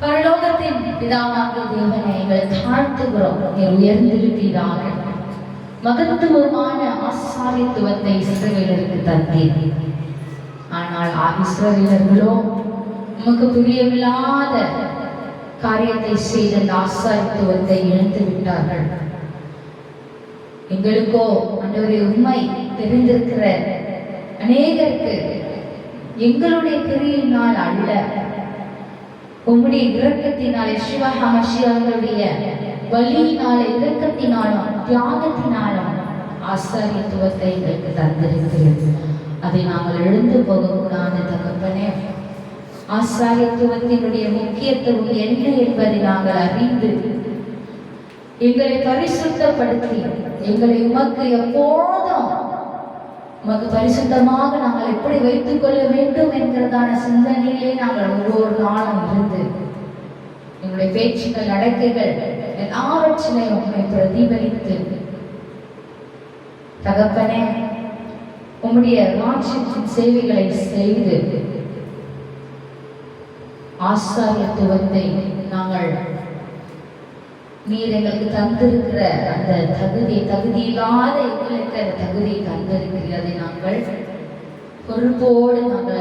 பரலோகத்தின் பிதாவாகிய தேவனை எங்களை தாழ்த்துகிறோம். உயர்ந்திருப்பீராக. மகத்துவமான ஆசாரியத்துவத்தை இஸ்ரவேலருக்கு தந்தீர். ஆனால் இஸ்ரவேலர்களோ உமக்கு பிரியமில்லாத காரியத்தை செய்த அந்த ஆசாரியத்துவத்தை இழந்து விட்டார்கள். எங்களுக்கோ ஆண்டவரே உண்மை தெரிந்திருக்கிற அநேகருக்கு எங்களுடைய கிரியினால் அல்ல, உம்முடைய இரக்கத்தினால், யெஷுவா ஹமஷியாவுடைய பலியினால, இரக்கத்தினாலும் தியாகத்தினாலும் ஆசாரியத்துவத்தை எங்களுக்கு தந்திருக்கிறது. அதை நாங்கள் எழுந்து போகக்கூடாது தகப்பனே. ஆசாரியத்துவத்தினுடைய முக்கியத்துவம் என்ன என்பதை நாங்கள் அறிந்து எங்களை பரிசுத்தப்படுத்தி எங்களை உமக்கு எப்போதும் உமக்கு பரிசுத்தமாக நாங்கள் எப்படி வைத்துக் கொள்ள வேண்டும் என்கிறதான சிந்தனையிலே நாங்கள் ஒவ்வொரு நாளும் இருந்து எங்களுடைய பேச்சுக்கள், நடக்கைகள் எல்லாவற்றிலையும் உண்மை பிரதிபலித்து தகப்பனே உம்முடைய ராஜ்யத்தின் சேவைகளை செய்து ஆசாரியத்துவத்தை நாங்கள் நீர் எங்களுக்கு தந்திருக்கிற அந்த தகுதியில்லாத எங்களுக்கு அந்த தகுதியை தந்திருக்கிறதை நாங்கள் பொறுப்போடு நாங்கள்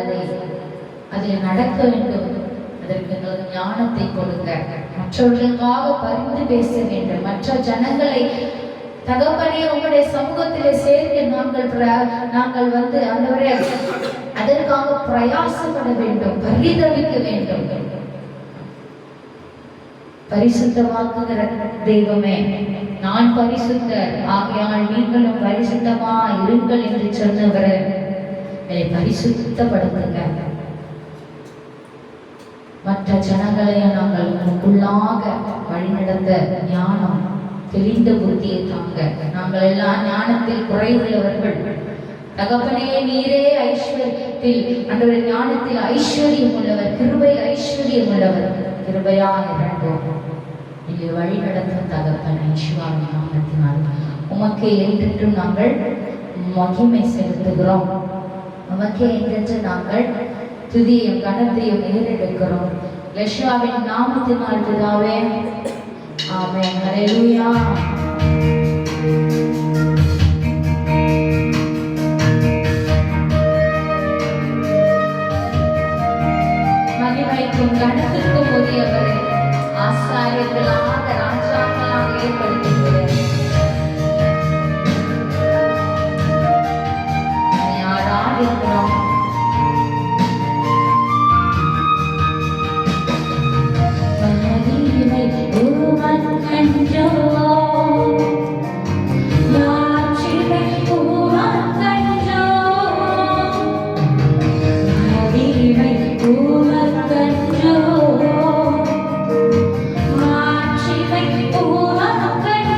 அதில் நடக்க வேண்டும். அதற்கு எங்களுக்கு ஞானத்தை கொடுங்க. மற்றவர்களுக்காக பரிந்து பேச வேண்டும். மற்ற ஜனங்களை தகப்பனே உங்களுடைய சமூகத்திலே சேர்க்க நாங்கள் ஆண்டவரே அதற்காக பிரயாசப்பட வேண்டும், பரிதவிக்க வேண்டும். பரிசுத்தமாக்குகிற தெய்வமே, நான் பரிசுத்தர் ஆகையால் நீங்களும் பரிசுத்தமா இருங்கள் என்று சொன்னவர் என்னை பரிசுத்தப்படுத்துங்க. மற்ற ஜனங்களையும் நாங்கள் உங்களுக்குள்ளாக வழிநடத்த ஞானம், தெளிந்த புத்தியை தாங்க. நாங்கள் எல்லாம் ஞானத்தில் குறைவுள்ளவர்கள் தகப்பனே. நீரே ஐஸ்வர்யத்தில் ஆண்டவரே ஞானத்தில் ஐஸ்வர்யம் உள்ளவர், கிருபை ஐஸ்வர்யம் உள்ளவர். கிருபையாக இருந்தோம் நீங்க வழி நடத்தும் தகப்பன் யெஷுவாவின் நாமத்தினால் உமக்கே என்றென்றும் நாங்கள் மகிமை செலுத்துகிறோம். உமக்கே என்றென்று நாங்கள் துதியையும் கனத்தையும் ஏறெடுக்கிறோம். யெஷுவாவின் நாமத்தினால் பிதாவே, ஆமென். ஹல்லேலூயா. மகிமைக்கும் கனத்திற்கும் உரியவரே, ஆசாரியர்களாக ராஜாக்களாக ஏற்படுத்துகிறது. யாராக இருக்கிறோம்? மகிமை உமக்கன்றோ, மாட்சிமை உமக்கன்றோ, மகிமை உமக்கன்றோ, மாட்சிமை உமக்கன்றோ.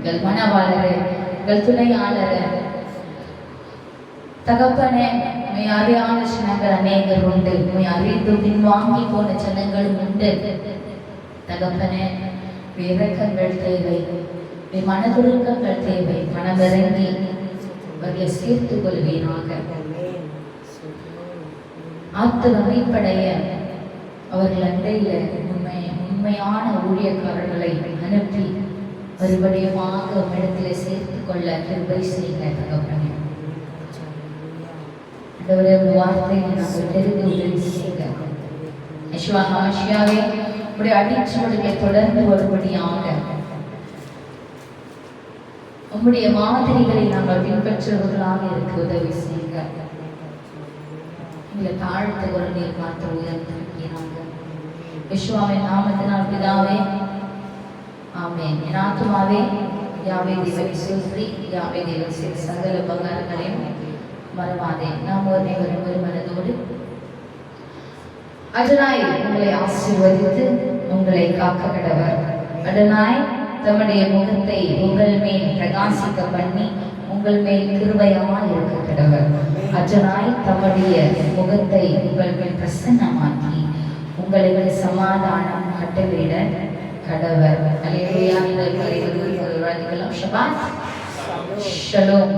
எங்கள் மனவாளரே, எங்கள் துணையாளரே, தகப்பனே, உம்மை அறியாத ஜனங்கள் அநேகர் உண்டு. உம்மை அறிந்து பின்வாங்கி போன ஜனங்களும் உண்டு. தகப்பனே, இரக்கங்கள் தேவை, மனதுருக்கங்கள் தேவை. மனமிறங்கி அவர்களை சேர்த்துக் கொள்வீராக. ஆத்தும மீட்படைய அவர்கள் அண்டையில் உண்மையான ஊழியக்காரர்களை அனுப்பி மறுபடியுமாக இடத்திலே சேர்த்துக் கொள்ள கிருபை செய்க தகப்பனே. ஆண்டவரே, ஒரு வார்த்தையை நாங்கள் தெரிந்து உதவி செய்க. யெகோவா மசியாவே, உடைய அடிச்சுவடுகளை தொடர்ந்து வரும்படியாக உம்முடைய மாதிரிகளை நாங்கள் பின்பற்றுவர்களாக இருக்க உதவி செய்க. இந்த தாழ்த்த ஒரு நீர் மாற்ற உயர்ந்திருக்கிறாங்க. யெகோவாவின் நாமத்தினால் பிதாவே, ஆமென். என் ஆத்துமாவே யாவே தேவனை ஸ்தோத்திரி, யாவே தேவன் செய்த சகல உபகாரங்களையும் மறவாதே. நாம் ஒரு மனதோடு அடனாய் உங்களை ஆசீர்வதித்து உங்களை காக்க கடவர். அடனாய் தம்முடைய முகத்தை உங்கள் மேல் பிரகாசிக்க பண்ணி உங்கள் மேல் கிருபையாய் இருக்க கடவர். அடனாய் தம்முடைய முகத்தை உங்கள் மேல் பிரசன்னமாக்கி உங்களுக்கு சமாதானம் கட்டளையிட கடவர். அல்லேலூயா. நீங்கள் ஷபாத் ஷலோம்.